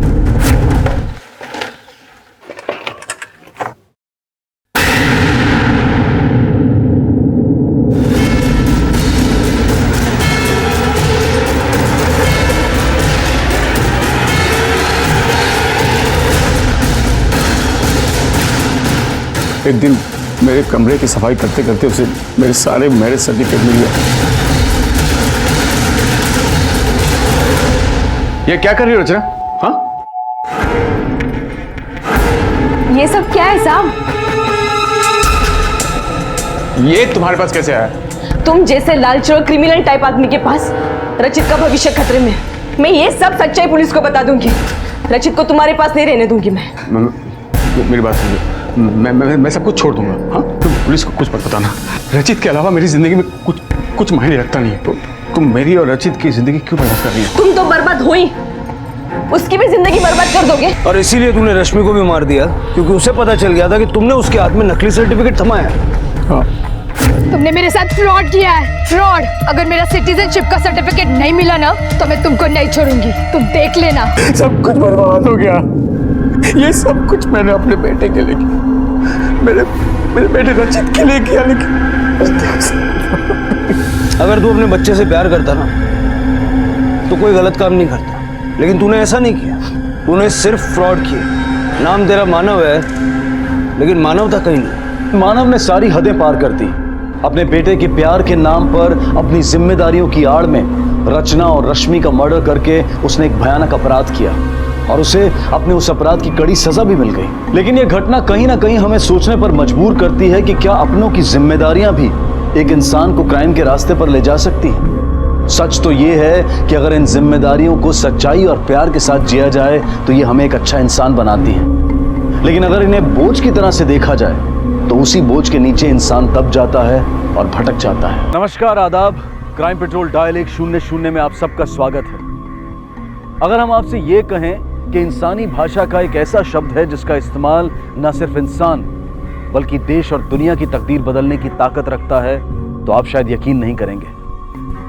एक दिन मेरे कमरे की सफाई करते करते उसे मेरे सारे मैरिज सर्टिफिकेट मिल गए। ये क्या कर रही हो रचना? हाँ, ये सब क्या है साहब? ये तुम्हारे पास कैसे आया? तुम जैसे लालची और क्रिमिनल टाइप आदमी के पास रचित का भविष्य खतरे में। मैं ये सब सच्चाई पुलिस को बता दूंगी। रचित को तुम्हारे पास नहीं रहने दूंगी मैं। मेरी बात सुनिए, मैं सब कुछ छोड़ दूंगा। हाँ, तुम पुलिस को कुछ मत बताना। रचित के अलावा मेरी जिंदगी में कुछ मायने रखता नहीं है। तो तुम मेरी और रचित की जिंदगी क्यों बर्बाद कर रही हो? तुम तो बर्बाद हो ही, उसकी भी जिंदगी बर्बाद कर दोगे। और इसीलिए तूने रश्मि को भी मार दिया, क्योंकि उसे पता चल गया था कि तुमने उसके हाथ में नकली सर्टिफिकेट थमाया। हाँ। तुमने मेरे साथ फ्रॉड किया है, फ्रॉड। अगर मेरा सिटीजनशिप का सर्टिफिकेट नहीं मिला ना तो मैं तुमको नहीं छोड़ूंगी, तुम देख लेना। सब कुछ बर्बाद हो गया। ये सब कुछ मैंने अपने बेटे के लिए किया, मेरे बेटे रचित के लिए किया। लेकिन अगर तू अपने बच्चे से प्यार करता ना तो कोई गलत काम नहीं करता, लेकिन तूने ऐसा नहीं किया। तूने सिर्फ फ्रॉड किया। नाम तेरा मानव है, लेकिन मानवता कहीं नहीं। मानव ने सारी हदें पार कर दी। अपने बेटे के प्यार के नाम पर अपनी जिम्मेदारियों की आड़ में रचना और रश्मि का मर्डर करके उसने एक भयानक अपराध किया और उसे अपने उस अपराध की कड़ी सजा भी मिल गई। लेकिन यह घटना कहीं ना कहीं हमें सोचने पर मजबूर करती है कि क्या अपनों की जिम्मेदारियां भी एक इंसान को क्राइम के रास्ते पर ले जा सकती हैं। सच तो यह है कि अगर इन जिम्मेदारियों को सच्चाई और प्यार के साथ जिया जाए तो ये हमें एक अच्छा इंसान बनाती हैं। लेकिन अगर इन्हें बोझ की तरह से देखा जाए तो उसी बोझ के नीचे इंसान दब जाता है और भटक जाता है। नमस्कार, आदाब। क्राइम पेट्रोल डायल 100 में आप सबका स्वागत है। अगर हम आपसे ये कहें कि इंसानी भाषा का एक ऐसा शब्द है जिसका इस्तेमाल न सिर्फ इंसान बल्कि देश और दुनिया की तकदीर बदलने की ताकत रखता है, तो आप शायद यकीन नहीं करेंगे,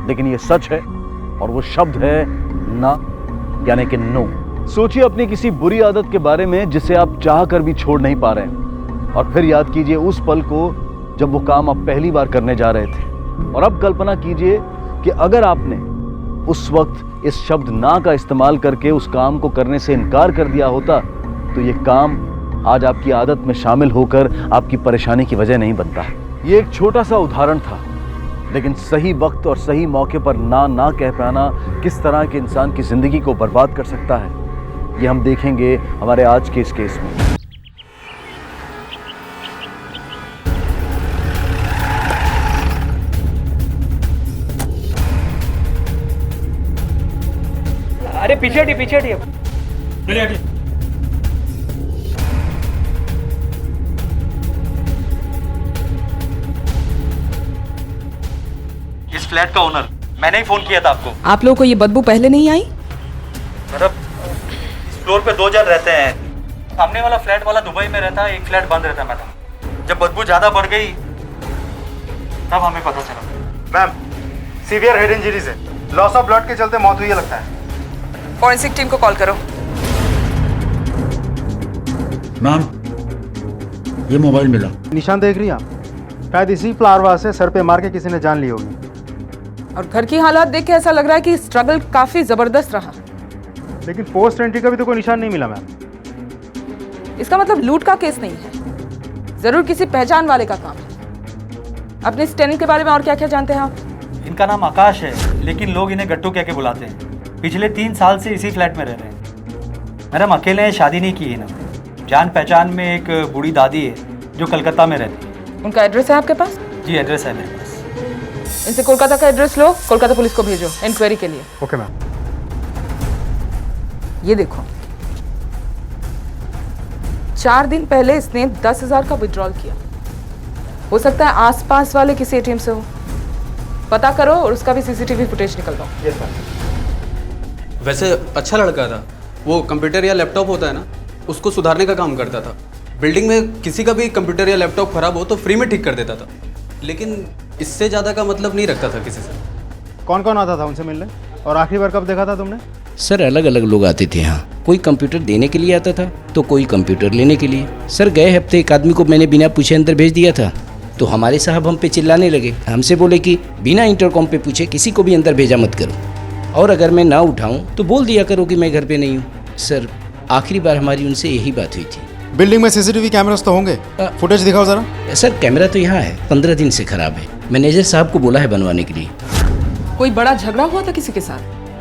लेकिन ये सच है और वो शब्द है ना, यानी कि नो। सोचिए अपनी किसी बुरी आदत के बारे में जिसे आप चाह कर भी छोड़ नहीं पा रहे हैं, और फिर याद कीजिए उस पल को जब वो काम आप पहली बार करने जा रहे थे। और अब कल्पना कीजिए कि अगर आपने उस वक्त इस शब्द ना का इस्तेमाल करके उस काम को करने से इनकार कर दिया होता, तो ये काम आज आपकी आदत में शामिल होकर आपकी परेशानी की वजह नहीं बनता। ये एक छोटा सा उदाहरण था, लेकिन सही वक्त और सही मौके पर ना कह पाना किस तरह के इंसान की जिंदगी को बर्बाद कर सकता है, ये हम देखेंगे हमारे आज के इस केस में। अरे पीछे हटिए। इस फ्लैट का ओनर, मैंने ही फोन किया था आपको। आप लोगों को ये बदबू पहले नहीं आई? मतलब इस फ्लोर पे 2 जन रहते हैं। सामने वाला फ्लैट वाला दुबई में रहता है, एक फ्लैट बंद रहता है मैडम। जब बदबू ज्यादा बढ़ गई तब हमें पता चला। मैम, सीवियर हेड इंजरीज है, लॉस ऑफ ब्लड के चलते मौत हुई है लगता है। फॉरेंसिक टीम को कॉल करो। मैम, ये मोबाइल मिला। निशान देख रही हैं आप? शायद इसी फ्लावर से सर पे मार के किसी ने जान ली होगी। और घर की हालात देख के ऐसा लग रहा है कि स्ट्रगल काफी जबरदस्त रहा, लेकिन पोस्ट एंट्री का भी तो कोई निशान नहीं मिला मैम। इसका मतलब लूट का केस नहीं है, जरूर किसी पहचान वाले का काम है। अपने इस टेनेंट के बारे में और क्या क्या जानते हैं आप? इनका नाम आकाश है, लेकिन लोग इन्हें गट्टू कह के बुलाते हैं। पिछले 3 साल से इसी फ्लैट में रह रहे हैं। मैडम अकेले हैं, शादी नहीं की है इन्होंने। जान पहचान में एक बूढ़ी दादी है जो कलकत्ता में रहती है। उनका एड्रेस है आपके पास? जी एड्रेस है मेरे पास। इनसे कोलकाता का एड्रेस लो, कोलकाता पुलिस को भेजो इंक्वायरी के लिए। Okay ma'am. ये देखो, 4 दिन पहले इसने 10,000 का विड्रॉल किया। हो सकता है आसपास वाले किसी एटीएम से हो। पता करो और उसका भी सीसीटीवी फुटेज निकलवाओ। Yes ma'am. वैसे अच्छा लड़का था, वो कंप्यूटर या लैपटॉप होता है ना, उसको सुधारने का काम करता था। बिल्डिंग में किसी का भी कंप्यूटर या लैपटॉप खराब हो तो फ्री में ठीक कर देता था, लेकिन इससे ज़्यादा का मतलब नहीं रखता था किसी से। कौन कौन आता था उनसे मिलने, और आखिरी बार कब देखा था तुमने? सर अलग अलग लोग आते थे यहाँ, कोई कंप्यूटर देने के लिए आता था तो कोई कंप्यूटर लेने के लिए। सर गए हफ्ते एक आदमी को मैंने बिना पूछे अंदर भेज दिया था, तो हमारे साहब हम पे चिल्लाने लगे, हमसे बोले कि बिना इंटरकॉम पे पूछे किसी को भी अंदर भेजा मत करो, और अगर मैं ना उठाऊं तो बोल दिया करो कि मैं घर पे नहीं हूँ। सर आखिरी बार हमारी उनसे यही बात हुई थी। बिल्डिंग में सीसीटीवी कैमरास तो होंगे, फुटेज दिखाओ जरा। सर कैमरा तो यहाँ है, 15 दिन से खराब है, मैनेजर साहब को बोला है बनवाने के लिए। कोई बड़ा झगड़ा हुआ था किसी के साथ,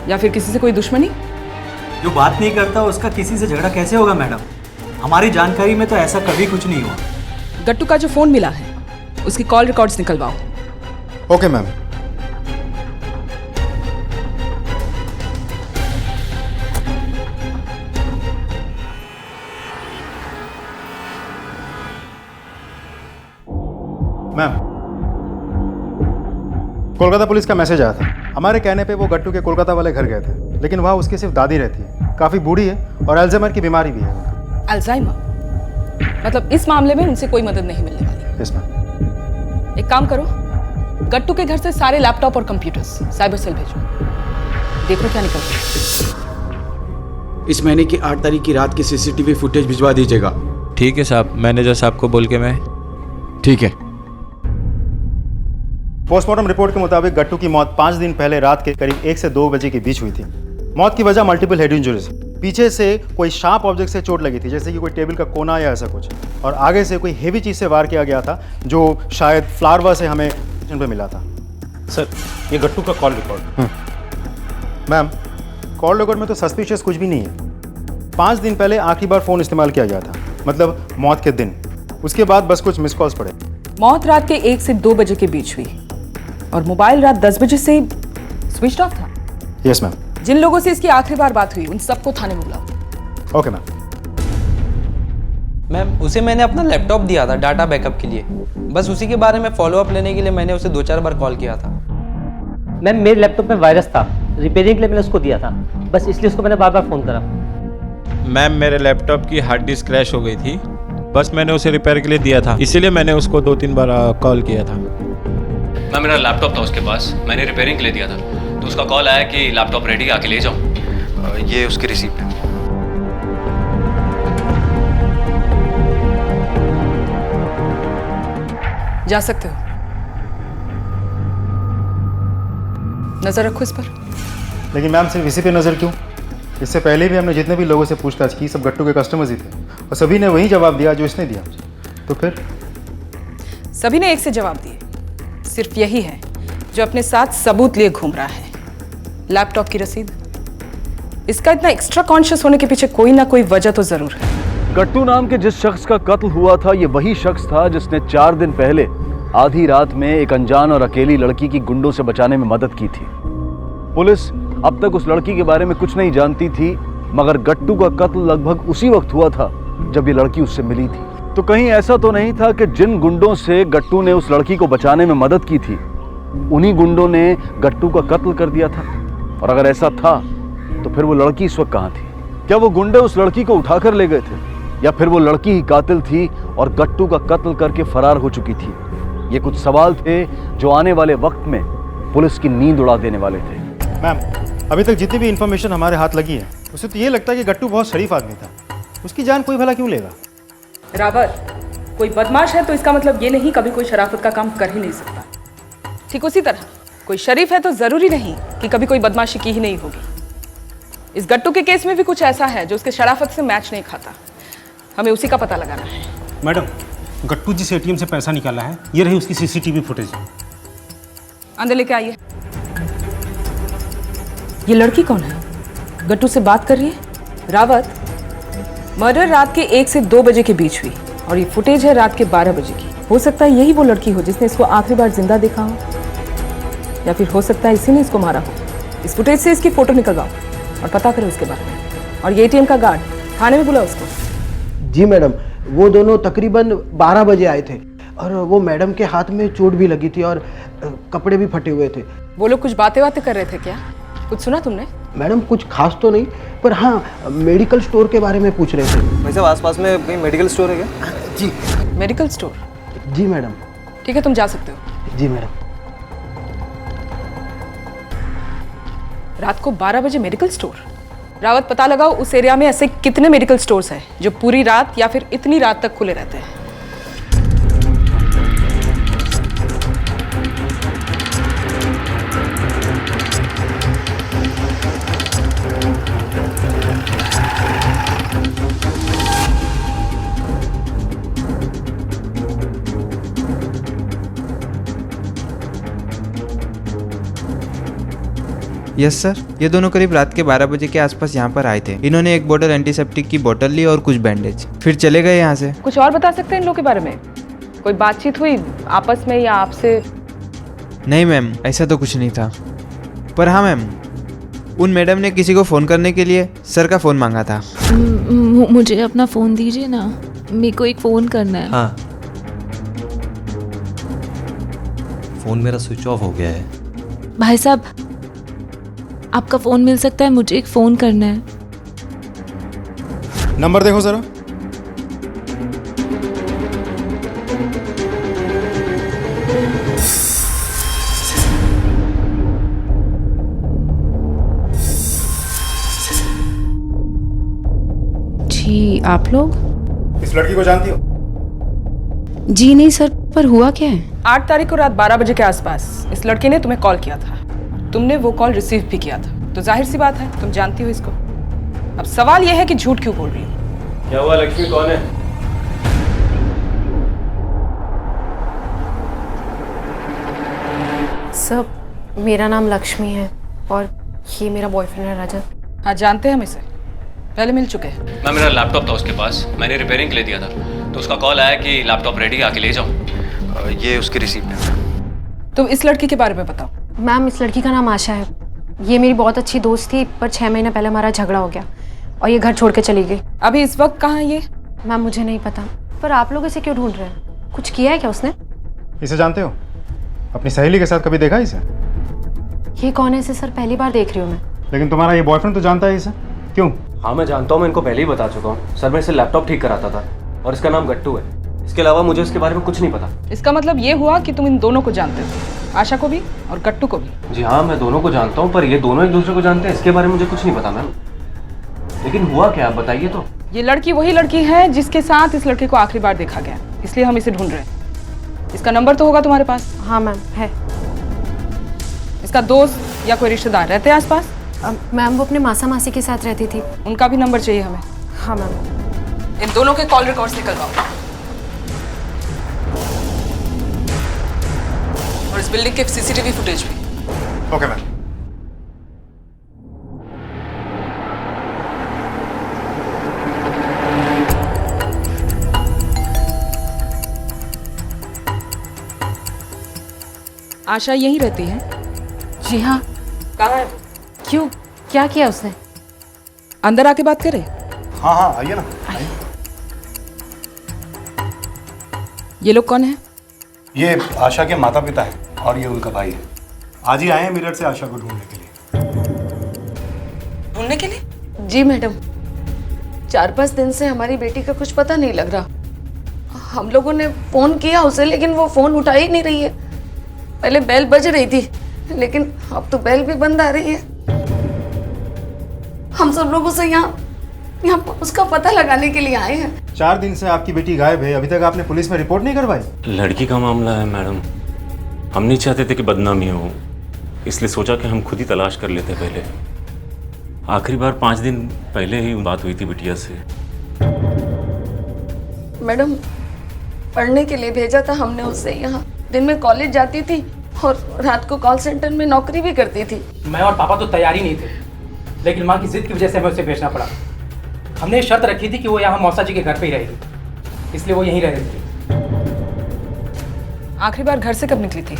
या फिर किसी से कोई दुश्मनी? जो बात नहीं करता उसका किसी से झगड़ा कैसे होगा मैडम? हमारी जानकारी में तो ऐसा कभी कुछ नहीं हुआ। गट्टू का जो फोन मिला है उसकी कॉल रिकॉर्ड्स निकलवाओ। Okay ma'am. Ma'am, Kolkata police का मैसेज आया था। हमारे कहने पे वो गट्टू के कोलकाता वाले घर गए थे, लेकिन वहाँ उसकी सिर्फ दादी रहती है, काफ़ी बूढ़ी है और अल्जाइमर की बीमारी भी है। अल्जाइमर? मतलब इस मामले में उनसे कोई मदद नहीं मिलने वाली? Yes ma'am. एक काम करो, गट्टू के घर से सारे लैपटॉप और कंप्यूटर्स साइबर सेल भेजो, देखो क्या निकलता है। इस महीने की 8 तारीख की रात की सीसीटीवी फुटेज भिजवा दीजिएगा। ठीक है साहब, मैनेजर साहब को बोल के मैं। ठीक है। पोस्टमार्टम रिपोर्ट के मुताबिक गट्टू की मौत 5 दिन पहले रात के करीब 1 से 2 बजे के बीच हुई थी। मौत की वजह मल्टीपल हेड इंजरीज, पीछे से कोई शार्प ऑब्जेक्ट से चोट लगी थी, जैसे कि कोई टेबल का कोना या ऐसा कुछ, और आगे से कोई हेवी चीज़ से वार किया गया था, जो शायद फ्लावर से हमें पे मिला था। सर ये गट्टू का call record. Ma'am, call record में तो सस्पिशियस कुछ भी नहीं है। 5 दिन पहले आखिरी बार फ़ोन इस्तेमाल किया गया था, मतलब मौत के दिन। उसके बाद बस कुछ मिस कॉल्स पड़े। मौत रात के 1 से 2 बजे के बीच हुई और मोबाइल रात 10 बजे से स्विच ऑफ था। Yes ma'am. जिन लोगों से इसकी आखिरी बार बात हुई उन सबको थाने में बुलाओ। Okay ma'am. मैम, उसे मैंने अपना लैपटॉप दिया था डाटा बैकअप के लिए, बस उसी के बारे में फॉलोअप लेने के लिए मैंने उसे 2-4 बार कॉल किया था। मैम मेरे लैपटॉप में वायरस था, रिपेयरिंग के लिए मैंने उसको दिया था, बस इसलिए उसको मैंने बार बार फ़ोन करा। मैम मेरे लैपटॉप की हार्ड डिस्क क्रैश हो गई थी, बस मैंने उसे रिपेयर के लिए दिया था, इसीलिए मैंने उसको 2-3 बार कॉल किया था। मैम मेरा लैपटॉप था उसके पास, मैंने रिपेयरिंग के लिए दिया था, तो उसका कॉल आया कि लैपटॉप रेडी, आके ले जाओ। ये उसकी रिसीप्ट है। जा सकते हो, नजर रखो इस पर। लेकिन मैम सिर्फ इसी पे नज़र क्यों? इससे पहले भी हमने जितने भी लोगों से पूछताछ की सब गट्टू के कस्टमर्स ही थे, और सभी ने वही जवाब दिया जो इसने दिया। तो फिर सभी ने एक से जवाब दिए, सिर्फ यही है जो अपने साथ सबूत लिए घूम रहा है, लैपटॉप की रसीद। इसका इतना एक्स्ट्रा कॉन्शियस होने के पीछे कोई ना कोई वजह तो जरूर है। गट्टू नाम के जिस शख्स का कत्ल हुआ था, ये वही शख्स था जिसने 4 दिन पहले आधी रात में एक अनजान और अकेली लड़की की गुंडों से बचाने में मदद की थी। पुलिस अब तक उस लड़की के बारे में कुछ नहीं जानती थी, मगर गट्टू का कत्ल लगभग उसी वक्त हुआ था जब ये लड़की उससे मिली थी। तो कहीं ऐसा तो नहीं था कि जिन गुंडों से गट्टू ने उस लड़की को बचाने में मदद की थी, उन्हीं गुंडों ने गट्टू का कत्ल कर दिया था? और अगर ऐसा था तो फिर वो लड़की इस वक्त कहाँ थी? क्या वो गुंडे उस लड़की को उठाकर ले गए थे, या फिर वो लड़की ही कातिल थी और गट्टू का कत्ल करके फरार हो चुकी थी? ये कुछ सवाल थे जो आने वाले वक्त में पुलिस की नींद उड़ा देने वाले थे। मैम, अभी तक जितनी भी इंफॉर्मेशन हमारे हाथ लगी है, उससे तो ये लगता है कि गट्टू बहुत शरीफ आदमी था। उसकी जान कोई भला क्यों लेगा? रावत, कोई बदमाश है तो इसका मतलब ये नहीं कभी कोई शराफत का काम कर ही नहीं सकता। ठीक उसी तरह कोई शरीफ है तो जरूरी नहीं कि कभी कोई बदमाशी की ही नहीं होगी। इस गट्टू के केस में भी कुछ ऐसा है जो उसके शराफत से मैच नहीं खाता। हमें उसी का पता लगाना है। मैडम, गट्टू जिस एटीएम से पैसा निकाला है, ये रही उसकी सीसीटीवी फुटेज। अंदर लेके आइए। ये लड़की कौन है? गट्टू से बात कर रही है? रावत, मर्डर रात के 1 से 2 बजे के बीच हुई और ये फुटेज है रात के 12 बजे की। हो सकता है यही वो लड़की हो जिसने इसको आखिरी बार जिंदा देखा हो, या फिर हो सकता है इसी ने इसको मारा हो। इस फुटेज से इसकी फोटो निकलवाओ और पता करो उसके बारे में। और ये एटीएम का गार्ड थाने में बुलाओ उसको। जी मैडम, वो दोनों तकरीबन 12 बजे आए थे और वो मैडम के हाथ में चोट भी लगी थी और कपड़े भी फटे हुए थे। वो लोग कुछ बातें कर रहे थे क्या? कुछ सुना तुमने? मैडम कुछ खास तो नहीं, पर हाँ मेडिकल स्टोर के बारे में पूछ रहे थे। भाई साहब आसपास में कहीं मेडिकल स्टोर है क्या? जी मेडिकल स्टोर? जी मैडम। ठीक है, तुम जा सकते हो। जी मैडम। रात को 12 बजे मेडिकल स्टोर? रावत, पता लगाओ उस एरिया में ऐसे कितने मेडिकल स्टोर्स हैं जो पूरी रात या फिर इतनी रात तक खुले रहते हैं। यस सर, ये दोनों करीब रात के 12 बजे के आसपास यहाँ पर आए थे। इन्होंने एक बोतल एंटीसेप्टिक की बोतल ली और कुछ बैंडेज, फिर चले गए यहाँ से। कुछ और बता सकते हैं इन लोगों के बारे में? कोई बातचीत हुई आपस में या आपसे? नहीं मैम, ऐसा तो कुछ नहीं था। पर हाँ मैम, उन मैडम ने किसी को फ़ोन करने के लिए सर का फ़ोन मांगा था। मुझे अपना फ़ोन दीजिए ना, मेरे को एक फ़ोन करना है। हाँ, फ़ोन मेरा स्विच ऑफ हो गया है। भाई साहब, आपका फ़ोन मिल सकता है? मुझे एक फ़ोन करना है। नंबर देखो ज़रा। जी, आप लोग? इस लड़की को जानती हो? जी नहीं सर, पर हुआ क्या है? 8 तारीख को रात 12 बजे के आसपास इस लड़के ने तुम्हें कॉल किया था। तुमने वो कॉल रिसीव भी किया था, तो जाहिर सी बात है तुम जानती हो इसको। अब सवाल यह है कि झूठ क्यों बोल रही हो? क्या हुआ, लक्ष्मी कौन है? सर, मेरा नाम लक्ष्मी है और ये मेरा बॉयफ्रेंड है रजत। हाँ, जानते हैं हम इसे, पहले मिल चुके हैं। मैं, मेरा लैपटॉप था उसके पास, मैंने रिपेयरिंग के लिए दिया था, तो उसका कॉल आया कि लैपटॉप रेडी, आके ले जाओ। ये उसकी रिसीप्ट है। तुम इस लड़की के बारे में बताओ। मैम, इस लड़की का नाम आशा है। ये मेरी बहुत अच्छी दोस्त थी, पर 6 महीने पहले हमारा झगड़ा हो गया और ये घर छोड़ के चली गई। अभी इस वक्त कहाँ है ये? मैम, मुझे नहीं पता, पर आप लोग इसे क्यों ढूंढ रहे हैं? कुछ किया है क्या उसने? इसे जानते हो? अपनी सहेली के साथ कभी देखा इसे? ये कौन है? इसे सर पहली बार देख रही हूँ मैं। लेकिन तुम्हारा ये बॉयफ्रेंड तो जानता है इसे, क्यों? हाँ मैं जानता हूँ, मैं इनको पहले ही बता चुका हूँ सर। मैं इसे लैपटॉप ठीक कराता था और इसका नाम गट्टू है। इसके अलावा मुझे इसके बारे में कुछ नहीं पता। इसका मतलब ये हुआ कि तुम इन दोनों को जानते हो, आशा को भी और गट्टू को भी? जी हाँ, मैं दोनों को जानता हूँ, पर ये दोनों एक दूसरे को जानते हैं, इसके बारे में मुझे कुछ नहीं पता मैम। लेकिन हुआ क्या, आप बताइए तो। ये लड़की वही लड़की है जिसके साथ इस लड़के को आखिरी बार देखा गया, इसलिए हम इसे ढूंढ रहे हैं। इसका नंबर तो होगा तुम्हारे पास? हाँ मैम, है। इसका दोस्त या कोई रिश्तेदार रहते हैं आसपास? मैम, वो अपने मासा मासी के साथ रहती थी। उनका भी नंबर चाहिए हमें। हाँ मैम। इन दोनों के कॉल रिकॉर्ड्स निकलवाओ और इस बिल्डिंग के सीसीटीवी फुटेज भी। Okay ma'am. आशा यहीं रहती है? जी हाँ। कहाँ है? क्यों, क्या किया उसने? अंदर आके बात करें? हाँ हाँ, आइए ना। ये लोग कौन है? ये आशा के माता पिता हैं और ये उनका भाई है। आज ही आए हैं मीरठ से आशा को ढूंढने के लिए। ढूंढने के लिए? जी मैडम, 4-5 दिन से हमारी बेटी का कुछ पता नहीं लग रहा। हम लोगों ने फोन किया उसे, लेकिन वो फोन उठा ही नहीं रही है। पहले बेल बज रही थी, लेकिन अब तो बेल भी बंद आ रही है। हम सब लोगों से यहाँ उसका पता लगाने के लिए आए हैं। 4 दिन से आपकी बेटी गायब है, अभी तक आपने पुलिस में रिपोर्ट नहीं करवाई? लड़की का मामला है मैडम, हम नहीं चाहते थे कि बदनामी हो, इसलिए सोचा कि हम खुद ही तलाश कर लेते पहले। आखिरी बार 5 दिन पहले ही बात हुई थी बिटिया से। मैडम, पढ़ने के लिए भेजा था हमने उसे यहाँ। दिन में कॉलेज जाती थी और रात को कॉल सेंटर में नौकरी भी करती थी। मैं और पापा तो तैयार ही नहीं थे, लेकिन माँ की जिद की वजह से हमें उसे भेजना पड़ा। हमने शर्त रखी थी कि वो यहाँ मौसा जी के घर पे ही रहेगी, इसलिए वो यहीं रह रही थी। आखिरी बार घर से कब निकली थी?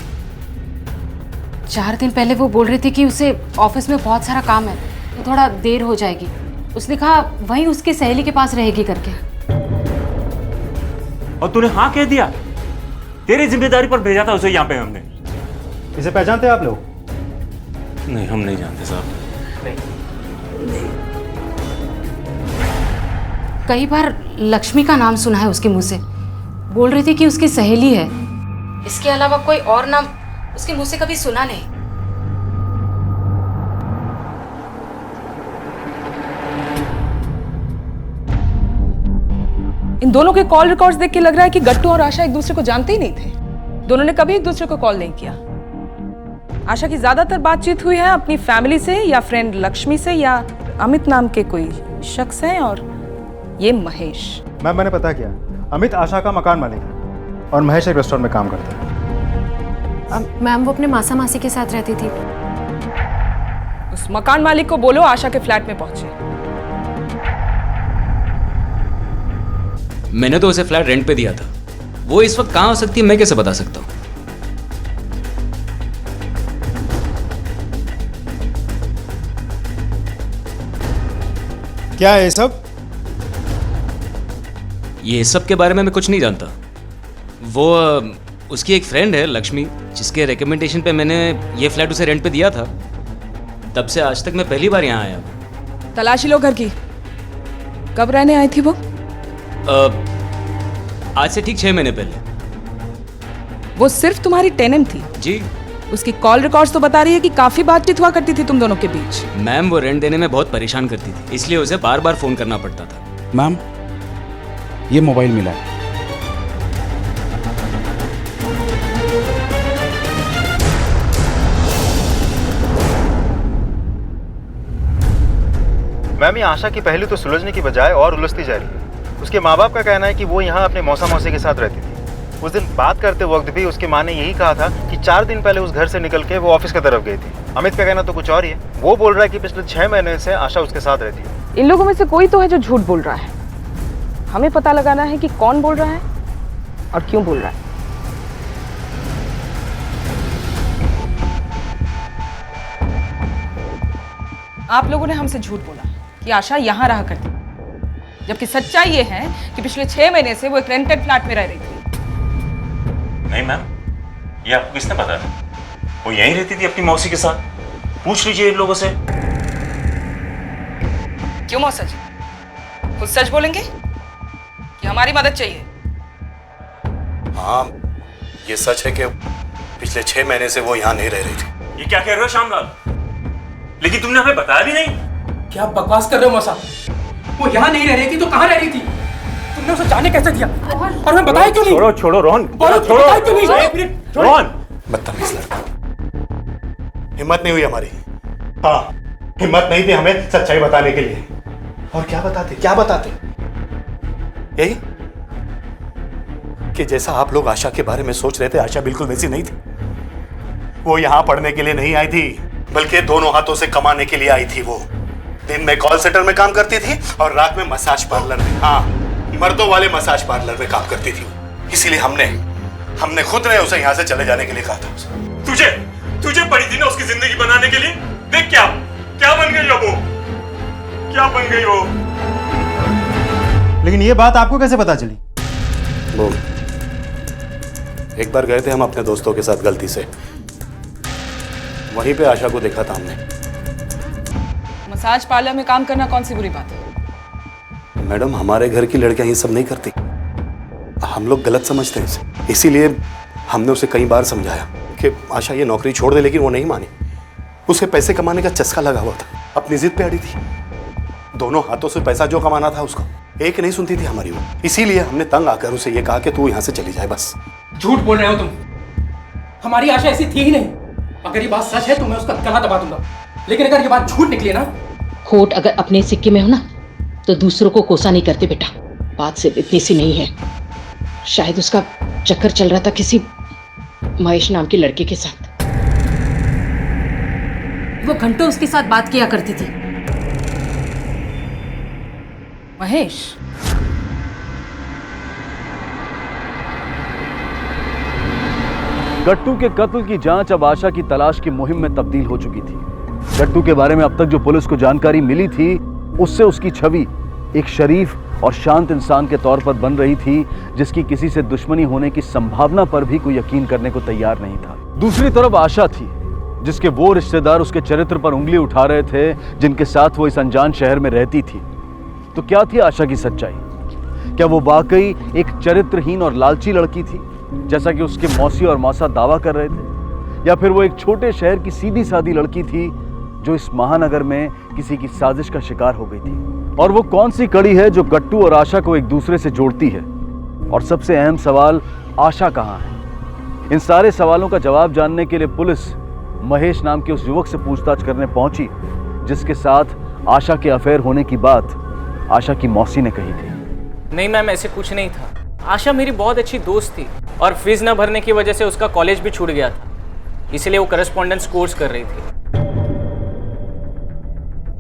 4 दिन पहले वो बोल रही थी कि उसे ऑफिस में बहुत सारा काम है, तो थोड़ा देर हो जाएगी। उसने कहा वहीं उसकी सहेली के पास रहेगी करके। और तूने हाँ कह दिया? तेरी जिम्मेदारी पर भेजा था उसे यहाँ पे हमने। इसे पहचानते हैं आप लोग? नहीं, हम नहीं जानते साहब। नहीं, कई बार लक्ष्मी का नाम सुना है उसके मुंह से। बोल रही थी कि उसकी सहेली है। इसके अलावा कोई और नाम उसके मुंह से कभी सुना नहीं। इन दोनों के कॉल रिकॉर्ड्स देख के लग रहा है कि गट्टू और आशा एक दूसरे को जानते ही नहीं थे। दोनों ने कभी एक दूसरे को कॉल नहीं किया। आशा की ज्यादातर बातचीत हुई है अपनी फैमिली से या फ्रेंड लक्ष्मी से या अमित नाम के कोई शख्स है, और ये महेश। मैम मैंने पता किया, अमित आशा का मकान मालिक है और महेश एक रेस्टोरेंट में काम करता है। मैम वो अपने मासा मासी के साथ रहती थी। उस मकान मालिक को बोलो आशा के फ्लैट में पहुंचे। मैंने तो उसे फ्लैट रेंट पे दिया था। वो इस वक्त कहाँ हो सकती है मैं कैसे बता सकता हूँ? क्या है ये सब? ये सब के बारे में मैं कुछ नहीं जानता। वो उसकी एक फ्रेंड है लक्ष्मी, जिसके रिकमेंडेशन पे मैंने ये फ्लैट उसे रेंट पे दिया था। तब से आज तक मैं पहली बार यहाँ आया। तलाशी लो घर की। कब रहने आई थी वो? आज से ठीक 6 महीने पहले। वो सिर्फ तुम्हारी टेनेंट थी? जी। उसकी कॉल रिकॉर्ड्स तो बता रही है कि काफी बातचीत हुआ करती थी तुम दोनों के बीच। मैम वो रेंट देने में बहुत परेशान करती थी, इसलिए उसे बार बार फोन करना पड़ता था। मैम ये मोबाइल मिला है। मैम ये आशा की पहली तो सुलझने की बजाय और उलझती जा रही है। उसके माँ बाप का कहना है कि वो यहाँ अपने मौसा मौसी के साथ रहती थी। उस दिन बात करते वक्त भी उसकी माँ ने यही कहा था कि 4 दिन पहले उस घर से निकल के वो ऑफिस की तरफ गई थी। अमित का कहना तो कुछ और ही है। वो बोल रहा है कि पिछले 6 महीने से आशा उसके साथ रहती है। इन लोगों में से कोई तो है जो झूठ बोल रहा है। हमें पता लगाना है कि कौन बोल रहा है और क्यों बोल रहा है। आप लोगों ने हमसे झूठ बोला कि आशा यहाँ रहा करती, जबकि सच्चाई ये है कि पिछले 6 महीने से वो एक रेंटेड फ्लैट में रह रही थी। नहीं मैम, ये आपको किसने बताया? वो यहीं रहती थी अपनी मौसी के साथ। पूछ लीजिए इन लोगों से। क्यों मौसा जी, खुद सच बोलेंगे कि हमारी मदद चाहिए? हाँ ये सच है कि पिछले 6 महीने से वो यहाँ नहीं रह रही थी। ये क्या कह रहे हो श्यामलाल? लेकिन तुमने हमें बताया भी नहीं। क्या बकवास कर रहे हो मौसा? वो यहाँ नहीं रह रही थी तो कहाँ रह रही थी? तुमने उसे जाने कैसे दिया? और मैं बताया क्यों नहीं? छोड़ो छोड़ो रोहन, छोड़ो। एक मिनट रोहन। बदतमीज लड़का, हिम्मत नहीं हुई हमारी। हाँ हिम्मत नहीं थी हमें सच्चाई बताने के लिए। और क्या बताते? यही कि जैसा आप लोग आशा के बारे में सोच रहे थे, आशा बिल्कुल वैसी नहीं थी। वो यहाँ पढ़ने के लिए नहीं आई थी, बल्कि दोनों हाथों से कमाने के लिए आई थी। वो दिन में कॉल सेंटर में काम करती थी और रात में मसाज पार्लर में, हाँ मर्दों वाले मसाज पार्लर में काम करती थी। इसीलिए हमने खुद ने उसे यहाँ से चले जाने के लिए कहा था। तुझे पड़ी थी ना उसकी जिंदगी बनाने के लिए। देख क्या बन गई हो वो, क्या बन गई हो। लेकिन ये बात आपको कैसे पता चली? वो एक बार गए थे हम अपने दोस्तों के साथ गलती से, वहीं पे आशा को देखा था हमने। मसाज पार्लर में काम करना कौन सी बुरी बात है? मैडम हमारे घर की लड़कियां ये सब नहीं करती, हम लोग गलत समझते हैं इसे। इसीलिए हमने उसे कई बार समझाया कि आशा ये नौकरी छोड़ दे, लेकिन वो नहीं मानी। उसे पैसे कमाने का चस्का लगा हुआ था, अपनी जिद पे अड़ी थी। दोनों हाथों से पैसा जो कमाना था उसको, एक नहीं सुनती थी हमारी वो। इसीलिए हमने तंग आकर उसे ये कहा कि तू यहाँ से चली जाए बस। झूठ बोल रहे हो तुम। हमारी आशा ऐसी थी ही नहीं। अगर ये बात सच है तो मैं उसका गला दबा दूंगा, लेकिन अगर ये बात झूठ निकली ना। होठ अगर अपने सिक्के में हो ना तो दूसरों को कोसा नहीं करते बेटा। बात सिर्फ इतनी सी नहीं है। शायद उसका चक्कर चल रहा था किसी महेश नाम के लड़के के साथ। वो घंटों उसके साथ बात किया करती थी। महेश, गट्टू के कत्ल की जांच अब आशा की तलाश की मुहिम में तब्दील हो चुकी थी। गट्टू के बारे में अब तक जो पुलिस को जानकारी मिली थी, उससे उसकी छवि एक शरीफ और शांत इंसान के तौर पर बन रही थी, जिसकी किसी से दुश्मनी होने की संभावना पर भी कोई यकीन करने को तैयार नहीं था। दूसरी तरफ आशा थी, जिसके वो रिश्तेदार उसके चरित्र पर उंगली उठा रहे थे जिनके साथ वो इस अनजान शहर में रहती थी। तो क्या थी आशा की सच्चाई? क्या वो वाकई एक चरित्रहीन और लालची लड़की थी जैसा कि उसके मौसी और मौसा दावा कर रहे थे, या फिर वो एक छोटे शहर की सीधी सादी लड़की थी जो इस महानगर में किसी की साजिश का शिकार हो गई थी? और वो कौन सी कड़ी है जो गट्टू और आशा को एक दूसरे से जोड़ती है? और सबसे अहम सवाल, आशा कहाँ है? इन सारे सवालों का जवाब जानने के लिए पुलिस महेश नाम के उस युवक से पूछताछ करने पहुंची जिसके साथ आशा के अफेयर होने की बात आशा की मौसी ने कही थी। नहीं मैम, ऐसे कुछ नहीं था। आशा मेरी बहुत अच्छी दोस्त थी और फीस न भरने की वजह से उसका कॉलेज भी छूट गया था, इसलिए वो करस्पॉन्डेंस कोर्स कर रही थी।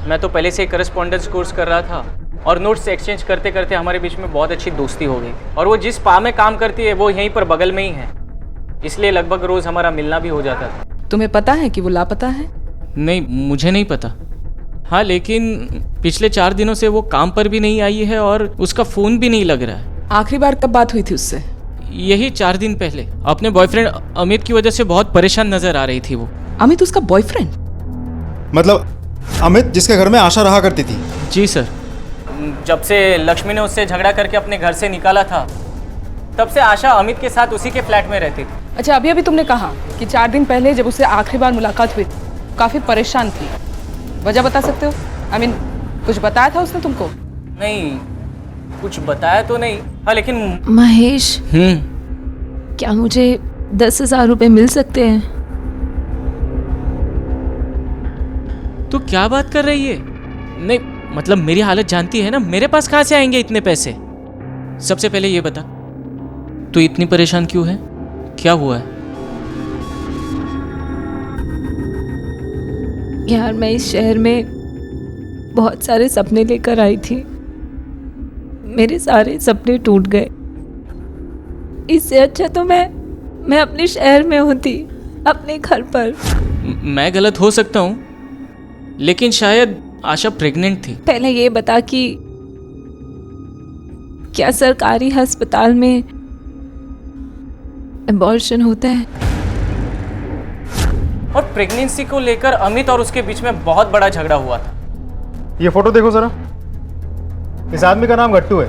मैं तो पहले से ही करस्पॉन्डेंस कोर्स कर रहा था और नोट्स एक्सचेंज करते करते हमारे बीच में बहुत अच्छी दोस्ती हो गई। और वो जिस पा में काम करती है वो यहीं पर बगल में ही है, इसलिए लगभग रोज हमारा मिलना भी हो जाता था। तुम्हें पता है कि वो लापता है? नहीं, मुझे नहीं पता। हाँ, लेकिन पिछले 4 दिनों से वो काम पर भी नहीं आई है और उसका फ़ोन भी नहीं लग रहा है। आखिरी बार कब बात हुई थी उससे? यही 4 दिन पहले। अपने बॉयफ्रेंड अमित की वजह से बहुत परेशान नजर आ रही थी वो। अमित उसका बॉयफ्रेंड? मतलब अमित जिसके घर में आशा रहा करती थी? जी सर। जब से लक्ष्मी ने उससे झगड़ा करके अपने घर से निकाला था तब से आशा अमित के साथ उसी के फ्लैट में रहती थी। अच्छा, अभी तुमने कहा कि 4 दिन पहले जब उससे आखिरी बार मुलाकात हुई काफी परेशान थी, वजह बता सकते हो? I mean, कुछ बताया था उसने तुमको? नहीं, कुछ बताया तो नहीं। हाँ, लेकिन महेश, क्या मुझे 10,000 रुपए मिल सकते हैं? तू क्या बात कर रही है? नहीं, मतलब मेरी हालत जानती है ना, मेरे पास कहाँ से आएंगे इतने पैसे? सबसे पहले ये बता, तू इतनी परेशान क्यों है? क्या हुआ है? यार, मैं इस शहर में बहुत सारे सपने लेकर आई थी, मेरे सारे सपने टूट गए। इससे अच्छा तो मैं अपने शहर में होती, अपने घर पर। मैं गलत हो सकता हूँ, लेकिन शायद आशा प्रेग्नेंट थी। पहले ये बता कि क्या सरकारी अस्पताल में अबॉर्शन होता है? और प्रेगनेंसी को लेकर अमित और उसके बीच में बहुत बड़ा झगड़ा हुआ था। ये फोटो देखो जरा, इस आदमी का नाम गट्टू है।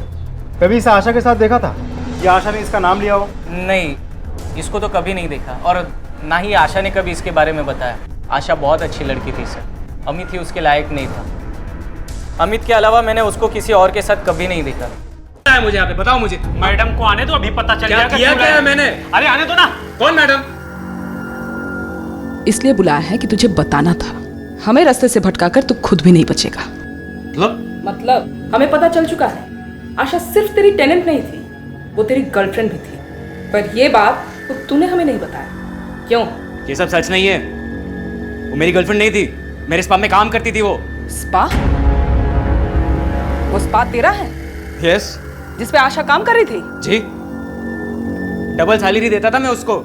कभी इसे आशा के साथ देखा था या आशा ने इसका नाम लिया हो? नहीं, इसको तो कभी नहीं देखा और ना ही आशा ने कभी इसके बारे में बताया। आशा बहुत अच्छी लड़की थी सर, अमित ही उसके लायक नहीं था। अमित के अलावा मैंने उसको किसी और के साथ कभी नहीं देखा। है मुझे यहाँ पे, बताओ मुझे। मैडम को आने दो, अभी पता चल जाएगा। क्या है मैंने? अरे आने दो ना। कौन मैडम? इसलिए बुलाया है कि तुझे बताना था। हमें रास्ते से भटकाकर तू खुद भी नहीं बचेगा। मतलब हमें पता चल चुका है, आशा सिर्फ तेरी टेनेंट नहीं थी, वो तेरी गर्लफ्रेंड भी थी। पर ये बात तो तूने हमें नहीं बताया। क्यों? ये सब सच नहीं है। वो मेरी गर्लफ्रेंड नहीं थी, मेरे स्पा में काम करती थी वो। स्पा? वो स्पा तेरा है? यस। जिस पे आशा काम कर रही थी? जी, डबल सैलरी देता था मैं उसको,